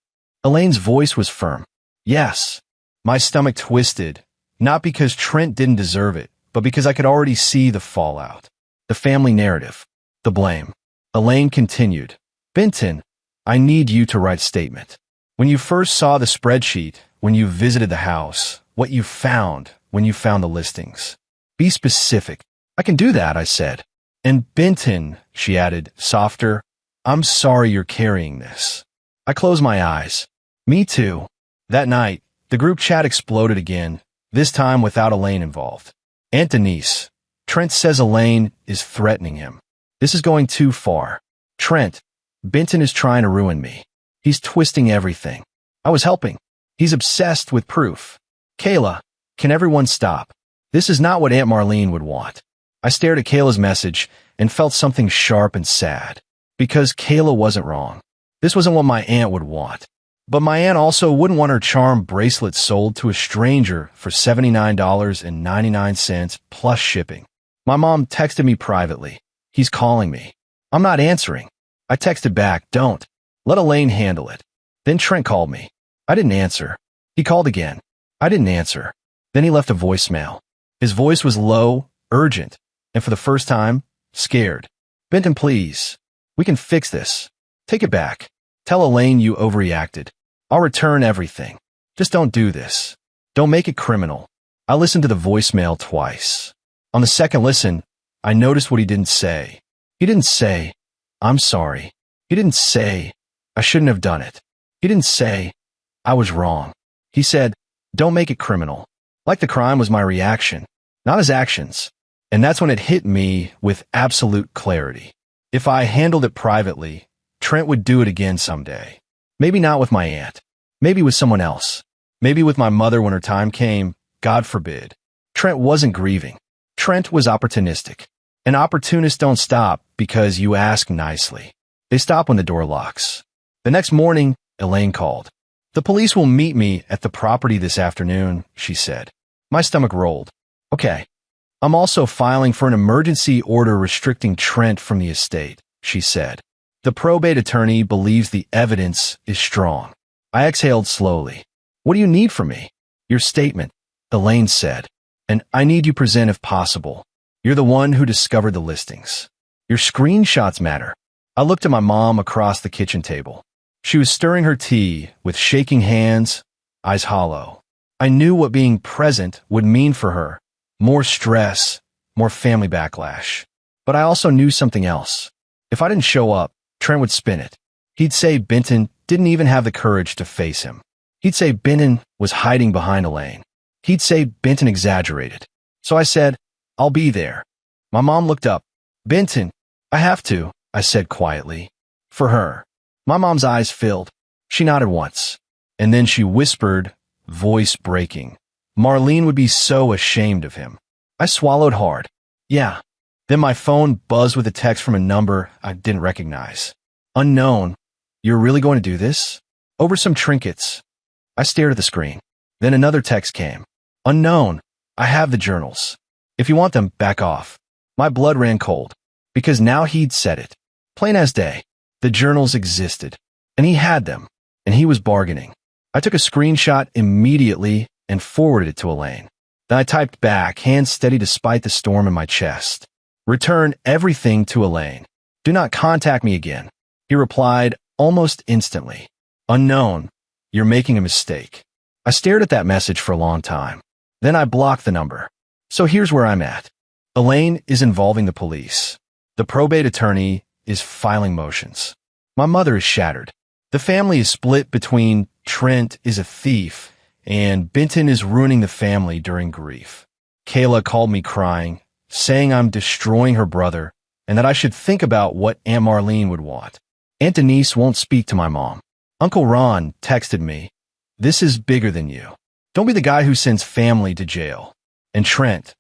Elaine's voice was firm. Yes. My stomach twisted, not because Trent didn't deserve it, but because I could already see the fallout. The family narrative. The blame. Elaine continued. Benton, I need you to write a statement. When you first saw the spreadsheet, when you visited the house, what you found when you found the listings. Be specific. I can do that, I said. And Benton, she added, softer, I'm sorry you're carrying this. I closed my eyes. Me too. That night, the group chat exploded again, this time without Elaine involved. Aunt Denise, Trent says Elaine is threatening him. This is going too far. Trent, Benton is trying to ruin me. He's twisting everything. I was helping. He's obsessed with proof. Kayla, can everyone stop? This is not what Aunt Marlene would want. I stared at Kayla's message and felt something sharp and sad. Because Kayla wasn't wrong. This wasn't what my aunt would want. But my aunt also wouldn't want her charm bracelet sold to a stranger for $79.99 plus shipping. My mom texted me privately. He's calling me. I'm not answering. I texted back, don't. Let Elaine handle it. Then Trent called me. I didn't answer. He called again. I didn't answer. Then he left a voicemail. His voice was low, urgent, and for the first time, scared. Benton, please. We can fix this. Take it back. Tell Elaine you overreacted. I'll return everything. Just don't do this. Don't make it criminal. I listened to the voicemail twice. On the second listen, I noticed what he didn't say. He didn't say, I'm sorry. He didn't say, I shouldn't have done it. He didn't say, I was wrong. He said, don't make it criminal. Like the crime was my reaction, not his actions. And that's when it hit me with absolute clarity. If I handled it privately, Trent would do it again someday. Maybe not with my aunt. Maybe with someone else. Maybe with my mother when her time came, God forbid. Trent wasn't grieving. Trent was opportunistic. And opportunists don't stop because you ask nicely. They stop when the door locks. The next morning, Elaine called. The police will meet me at the property this afternoon, she said. My stomach rolled. Okay. I'm also filing for an emergency order restricting Trent from the estate, she said. The probate attorney believes the evidence is strong. I exhaled slowly. What do you need from me? Your statement, Elaine said. And I need you present if possible. You're the one who discovered the listings. Your screenshots matter. I looked at my mom across the kitchen table. She was stirring her tea with shaking hands, eyes hollow. I knew what being present would mean for her. More stress, more family backlash. But I also knew something else. If I didn't show up, Trent would spin it. He'd say Benton didn't even have the courage to face him. He'd say Benton was hiding behind Elaine. He'd say Benton exaggerated. So I said, I'll be there. My mom looked up. Benton, I have to, I said quietly. For her. My mom's eyes filled. She nodded once. And then she whispered, voice breaking. Marlene would be so ashamed of him. I swallowed hard. Yeah. Then my phone buzzed with a text from a number I didn't recognize. Unknown. You're really going to do this? Over some trinkets. I stared at the screen. Then another text came. Unknown. I have the journals. If you want them, back off. My blood ran cold. Because now he'd said it. Plain as day. The journals existed. And he had them. And he was bargaining. I took a screenshot immediately and forwarded it to Elaine. Then I typed back, hands steady despite the storm in my chest. Return everything to Elaine. Do not contact me again. He replied almost instantly. Unknown. You're making a mistake. I stared at that message for a long time. Then I blocked the number. So here's where I'm at. Elaine is involving the police. The probate attorney is filing motions. My mother is shattered. The family is split between Trent is a thief and Benton is ruining the family during grief. Kayla called me crying, saying I'm destroying her brother and that I should think about what Aunt Marlene would want. Aunt Denise won't speak to my mom. Uncle Ron texted me, this is bigger than you. Don't be the guy who sends family to jail. And Trent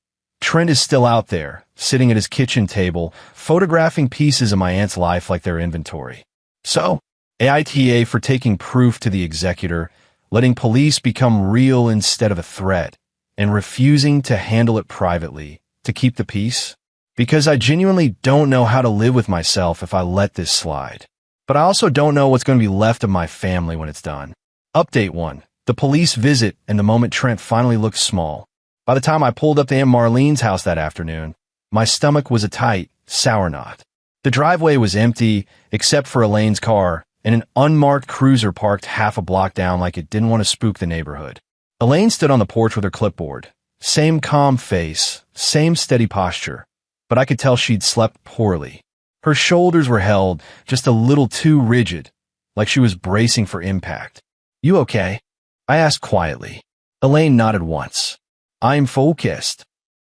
is still out there, sitting at his kitchen table, photographing pieces of my aunt's life like their inventory. So, AITA for taking proof to the executor, letting police become real instead of a threat, and refusing to handle it privately to keep the peace. Because I genuinely don't know how to live with myself if I let this slide. But I also don't know what's going to be left of my family when it's done. Update 1. The police visit and the moment Trent finally looked small. By the time I pulled up to Aunt Marlene's house that afternoon, my stomach was a tight, sour knot. The driveway was empty, except for Elaine's car, and an unmarked cruiser parked half a block down like it didn't want to spook the neighborhood. Elaine stood on the porch with her clipboard. Same calm face, same steady posture, but I could tell she'd slept poorly. Her shoulders were held just a little too rigid, like she was bracing for impact. "You okay?" I asked quietly. Elaine nodded once. "I'm focused."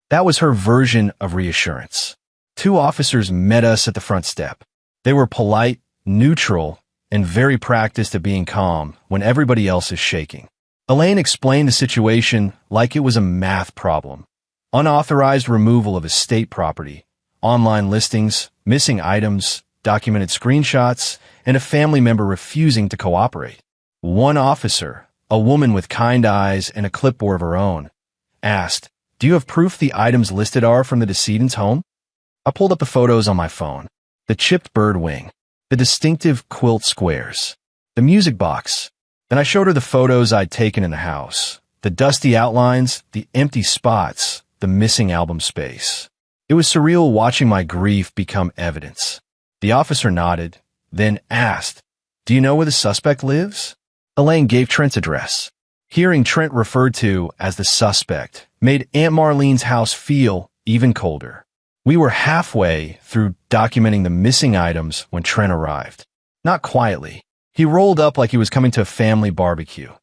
That was her version of reassurance. 2 officers met us at the front step. They were polite, neutral, and very practiced at being calm when everybody else is shaking. Elaine explained the situation like it was a math problem. Unauthorized removal of estate property, online listings, missing items, documented screenshots, and a family member refusing to cooperate. One officer, a woman with kind eyes and a clipboard of her own, asked, "Do you have proof the items listed are from the decedent's home?" I pulled up the photos on my phone. The chipped bird wing, the distinctive quilt squares, the music box. Then I showed her the photos I'd taken in the house, the dusty outlines, the empty spots, the missing album space. It was surreal watching my grief become evidence. The officer nodded, then asked, "Do you know where the suspect lives?" Elaine gave Trent's address. Hearing Trent referred to as the suspect made Aunt Marlene's house feel even colder. We were halfway through documenting the missing items when Trent arrived. Not quietly. He rolled up like he was coming to a family barbecue.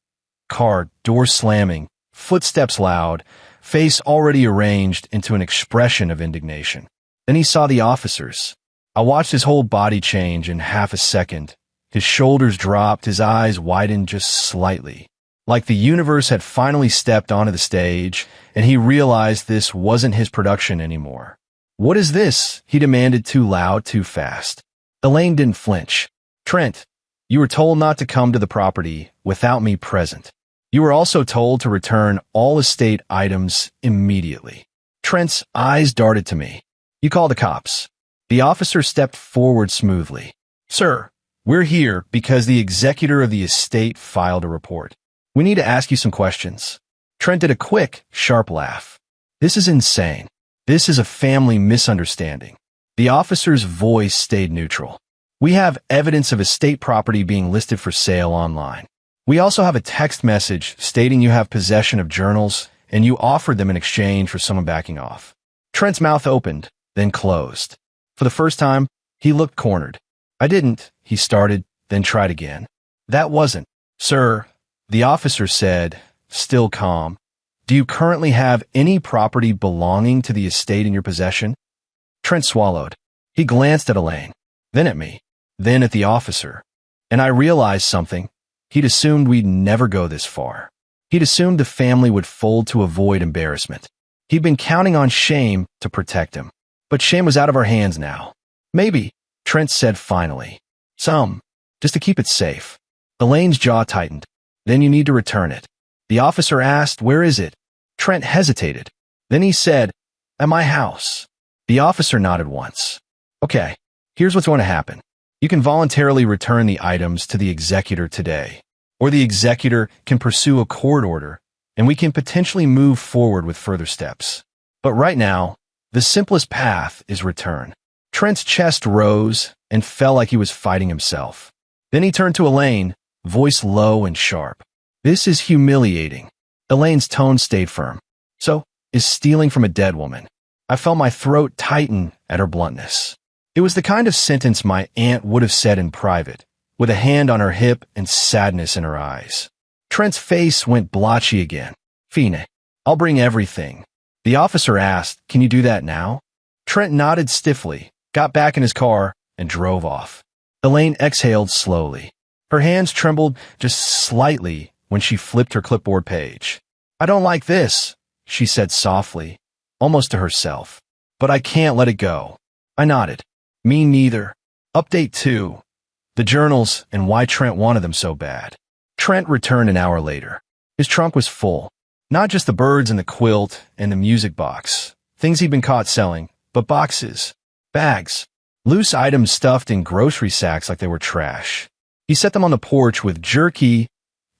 Car door slamming, footsteps loud, face already arranged into an expression of indignation. Then he saw the officers. I watched his whole body change in half a second. His shoulders dropped, his eyes widened just slightly. Like the universe had finally stepped onto the stage, and he realized this wasn't his production anymore. "What is this?" he demanded, too loud, too fast. Elaine didn't flinch. "Trent, you were told not to come to the property without me present. You were also told to return all estate items immediately." Trent's eyes darted to me. "You call the cops." The officer stepped forward smoothly. "Sir, we're here because the executor of the estate filed a report. We need to ask you some questions." Trent did a quick, sharp laugh. "This is insane. This is a family misunderstanding." The officer's voice stayed neutral. "We have evidence of estate property being listed for sale online. We also have a text message stating you have possession of journals and you offered them in exchange for someone backing off." Trent's mouth opened, then closed. For the first time, he looked cornered. "I didn't," he started, then tried again. "That wasn't." "Sir," the officer said, still calm, "do you currently have any property belonging to the estate in your possession?" Trent swallowed. He glanced at Elaine, then at me, then at the officer. And I realized something. He'd assumed we'd never go this far. He'd assumed the family would fold to avoid embarrassment. He'd been counting on shame to protect him. But shame was out of our hands now. "Maybe," Trent said finally. "Some, just to keep it safe." Elaine's jaw tightened. "Then you need to return it." The officer asked, "Where is it?" Trent hesitated. Then he said, "At my house." The officer nodded once. "Okay, here's what's going to happen. You can voluntarily return the items to the executor today, or the executor can pursue a court order, and we can potentially move forward with further steps. But right now, the simplest path is return." Trent's chest rose and felt like he was fighting himself. Then he turned to Elaine, voice low and sharp. "This is humiliating." Elaine's tone stayed firm. "So, is stealing from a dead woman." I felt my throat tighten at her bluntness. It was the kind of sentence my aunt would have said in private, with a hand on her hip and sadness in her eyes. Trent's face went blotchy again. "Fine, I'll bring everything." The officer asked, "Can you do that now?" Trent nodded stiffly, got back in his car, and drove off. Elaine exhaled slowly. Her hands trembled just slightly when she flipped her clipboard page. "I don't like this," she said softly, almost to herself. "But I can't let it go." I nodded. "Me neither." Update 2. The journals and why Trent wanted them so bad. Trent returned an hour later. His trunk was full. Not just the birds and the quilt and the music box, things he'd been caught selling, but boxes, bags, loose items stuffed in grocery sacks like they were trash. He set them on the porch with jerky,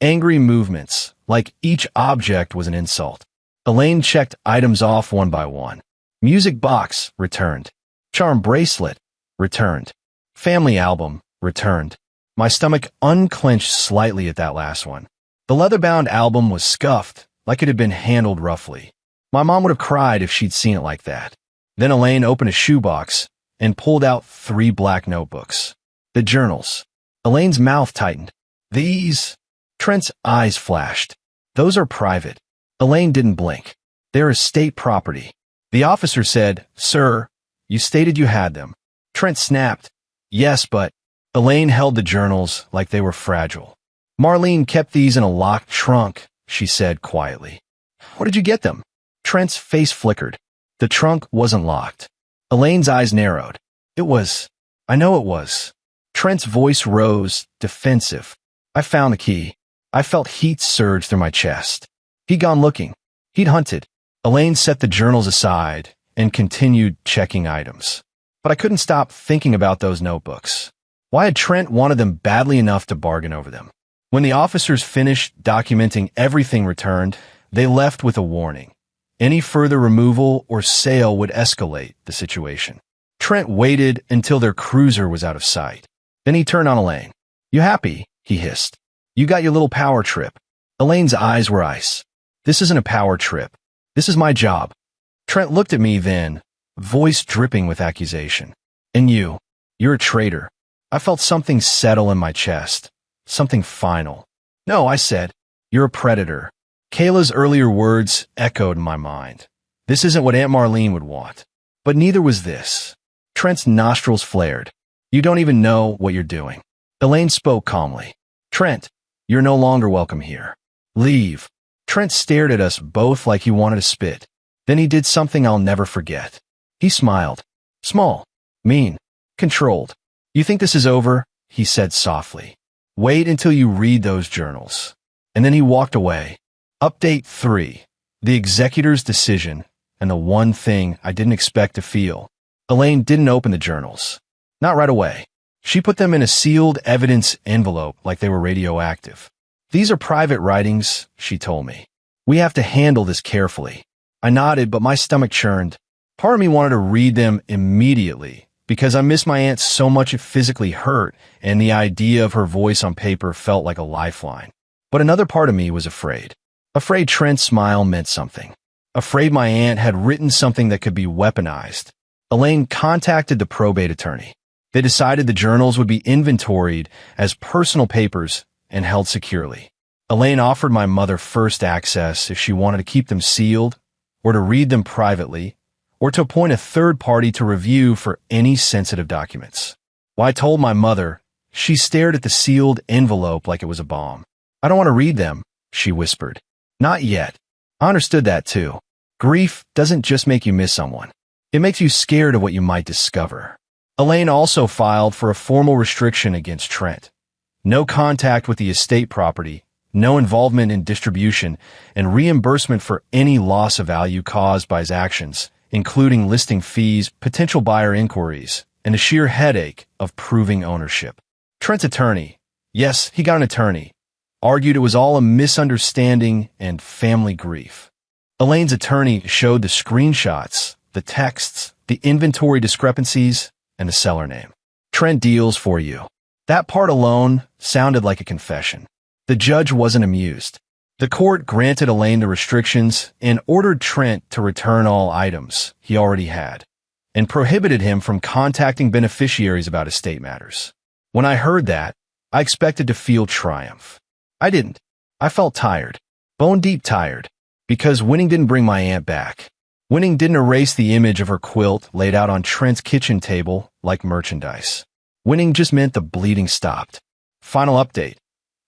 Angry movements, like each object was an insult. Elaine checked items off one by one. Music box, returned. Charm bracelet, returned. Family album, returned. My stomach unclenched slightly at that last one. The leather-bound album was scuffed, like it had been handled roughly. My mom would have cried if she'd seen it like that. Then Elaine opened a shoebox and pulled out 3 black notebooks. The journals. Elaine's mouth tightened. These? Trent's eyes flashed. Those are private. Elaine didn't blink. They're estate property. The officer said, "Sir, you stated you had them." Trent snapped. "Yes, but..." Elaine held the journals like they were fragile. "Marlene kept these in a locked trunk," she said quietly. "Where did you get them?" Trent's face flickered. The trunk wasn't locked. Elaine's eyes narrowed. "It was. I know it was." Trent's voice rose, defensive. "I found the key." I felt heat surge through my chest. He'd gone looking. He'd hunted. Elaine set the journals aside and continued checking items. But I couldn't stop thinking about those notebooks. Why had Trent wanted them badly enough to bargain over them? When the officers finished documenting everything returned, they left with a warning. Any further removal or sale would escalate the situation. Trent waited until their cruiser was out of sight. Then he turned on Elaine. "You happy?" he hissed. "You got your little power trip." Elaine's eyes were ice. "This isn't a power trip. This is my job." Trent looked at me then, voice dripping with accusation. "And you're a traitor." I felt something settle in my chest. Something final. "No," I said. "You're a predator." Kayla's earlier words echoed in my mind. This isn't what Aunt Marlene would want. But neither was this. Trent's nostrils flared. "You don't even know what you're doing." Elaine spoke calmly. "Trent, you're no longer welcome here. Leave." Trent stared at us both like he wanted to spit. Then he did something I'll never forget. He smiled. Small, mean, controlled. "You think this is over?" he said softly. "Wait until you read those journals." And then he walked away. Update 3. The executor's decision, and the one thing I didn't expect to feel. Elaine didn't open the journals. Not right away. She put them in a sealed evidence envelope like they were radioactive. "These are private writings," she told me. "We have to handle this carefully." I nodded, but my stomach churned. Part of me wanted to read them immediately, because I missed my aunt so much it physically hurt, and the idea of her voice on paper felt like a lifeline. But another part of me was afraid. Afraid Trent's smile meant something. Afraid my aunt had written something that could be weaponized. Elaine contacted the probate attorney. They decided the journals would be inventoried as personal papers and held securely. Elaine offered my mother first access if she wanted to keep them sealed, or to read them privately, or to appoint a third party to review for any sensitive documents. When I told my mother, she stared at the sealed envelope like it was a bomb. "I don't want to read them," she whispered. "Not yet." I understood that too. Grief doesn't just make you miss someone. It makes you scared of what you might discover. Elaine also filed for a formal restriction against Trent. No contact with the estate property, no involvement in distribution, and reimbursement for any loss of value caused by his actions, including listing fees, potential buyer inquiries, and the sheer headache of proving ownership. Trent's attorney, yes, he got an attorney, argued it was all a misunderstanding and family grief. Elaine's attorney showed the screenshots, the texts, the inventory discrepancies, and the seller name. "Trent deals for you." That part alone sounded like a confession. The judge wasn't amused. The court granted Elaine the restrictions and ordered Trent to return all items he already had, and prohibited him from contacting beneficiaries about estate matters. When I heard that, I expected to feel triumph. I didn't. I felt tired. Bone-deep tired. Because winning didn't bring my aunt back. Winning didn't erase the image of her quilt laid out on Trent's kitchen table like merchandise. Winning just meant the bleeding stopped. Final update.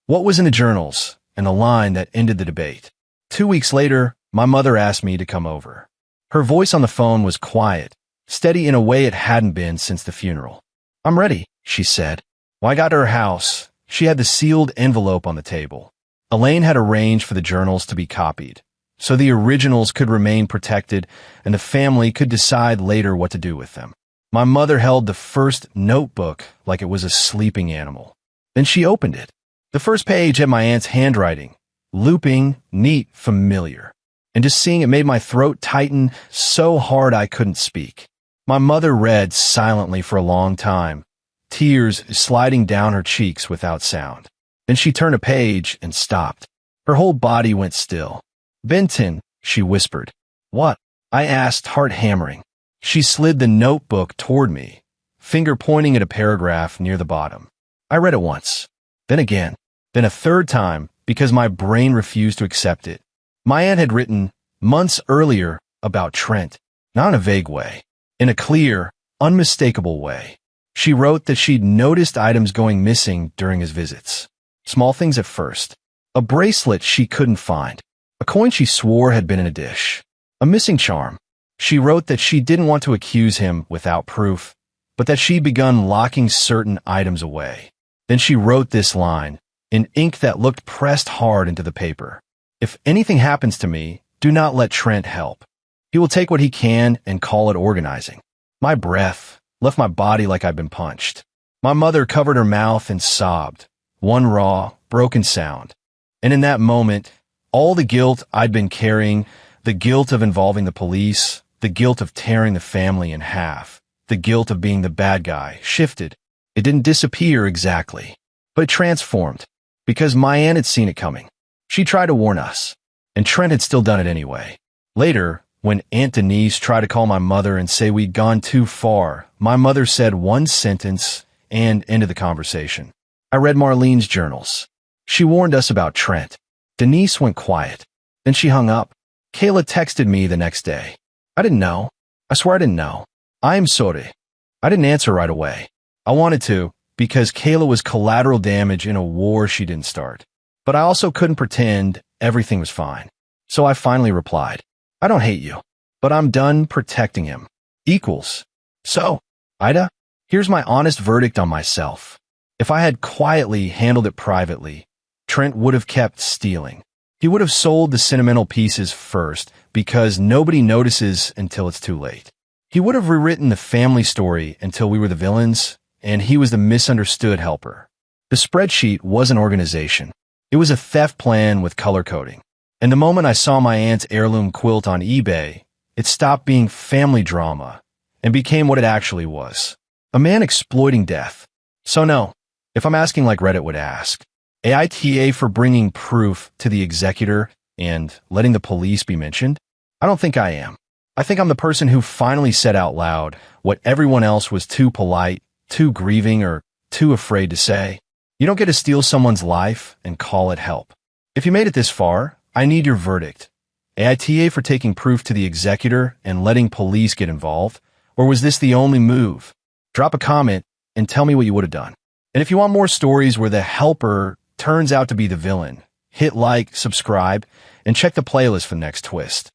What was in the journals, and the line that ended the debate. 2 weeks later, my mother asked me to come over. Her voice on the phone was quiet, steady in a way it hadn't been since the funeral. "I'm ready," she said. When I got to her house, she had the sealed envelope on the table. Elaine had arranged for the journals to be copied, so the originals could remain protected and the family could decide later what to do with them. My mother held the first notebook like it was a sleeping animal. Then she opened it. The first page had my aunt's handwriting, looping, neat, familiar. And just seeing it made my throat tighten so hard I couldn't speak. My mother read silently for a long time, tears sliding down her cheeks without sound. Then she turned a page and stopped. Her whole body went still. "Benton," she whispered. "What?" I asked, heart hammering. She slid the notebook toward me, finger pointing at a paragraph near the bottom. I read it once, then again, then a third time because my brain refused to accept it. My aunt had written months earlier about Trent, not in a vague way, in a clear, unmistakable way. She wrote that she'd noticed items going missing during his visits. Small things at first. A bracelet she couldn't find. A coin she swore had been in a dish. A missing charm. She wrote that she didn't want to accuse him without proof, but that she'd begun locking certain items away. Then she wrote this line, in ink that looked pressed hard into the paper. "If anything happens to me, do not let Trent help. He will take what he can and call it organizing." My breath left my body like I'd been punched. My mother covered her mouth and sobbed, one raw, broken sound. And in that moment, all the guilt I'd been carrying, the guilt of involving the police, the guilt of tearing the family in half, the guilt of being the bad guy, shifted. It didn't disappear exactly, but it transformed, because my aunt had seen it coming. She tried to warn us, and Trent had still done it anyway. Later, when Aunt Denise tried to call my mother and say we'd gone too far, my mother said one sentence and ended the conversation. I read Marlene's journals. She warned us about Trent. Denise went quiet. Then she hung up. Kayla texted me the next day. I didn't know. I swear I didn't know. "I'm sorry." I didn't answer right away. I wanted to, because Kayla was collateral damage in a war she didn't start. But I also couldn't pretend everything was fine. So I finally replied, "I don't hate you, but I'm done protecting him. Equals." So, Ida, here's my honest verdict on myself. If I had quietly handled it privately, Trent would have kept stealing. He would have sold the sentimental pieces first because nobody notices until it's too late. He would have rewritten the family story until we were the villains, and he was the misunderstood helper. The spreadsheet was an organization. It was a theft plan with color coding. And the moment I saw my aunt's heirloom quilt on eBay, it stopped being family drama and became what it actually was. A man exploiting death. So no, if I'm asking like Reddit would ask, AITA for bringing proof to the executor and letting the police be mentioned? I don't think I am. I think I'm the person who finally said out loud what everyone else was too polite, too grieving, or too afraid to say. You don't get to steal someone's life and call it help. If you made it this far, I need your verdict. AITA for taking proof to the executor and letting police get involved? Or was this the only move? Drop a comment and tell me what you would have done. And if you want more stories where the helper turns out to be the villain, hit like, subscribe, and check the playlist for the next twist.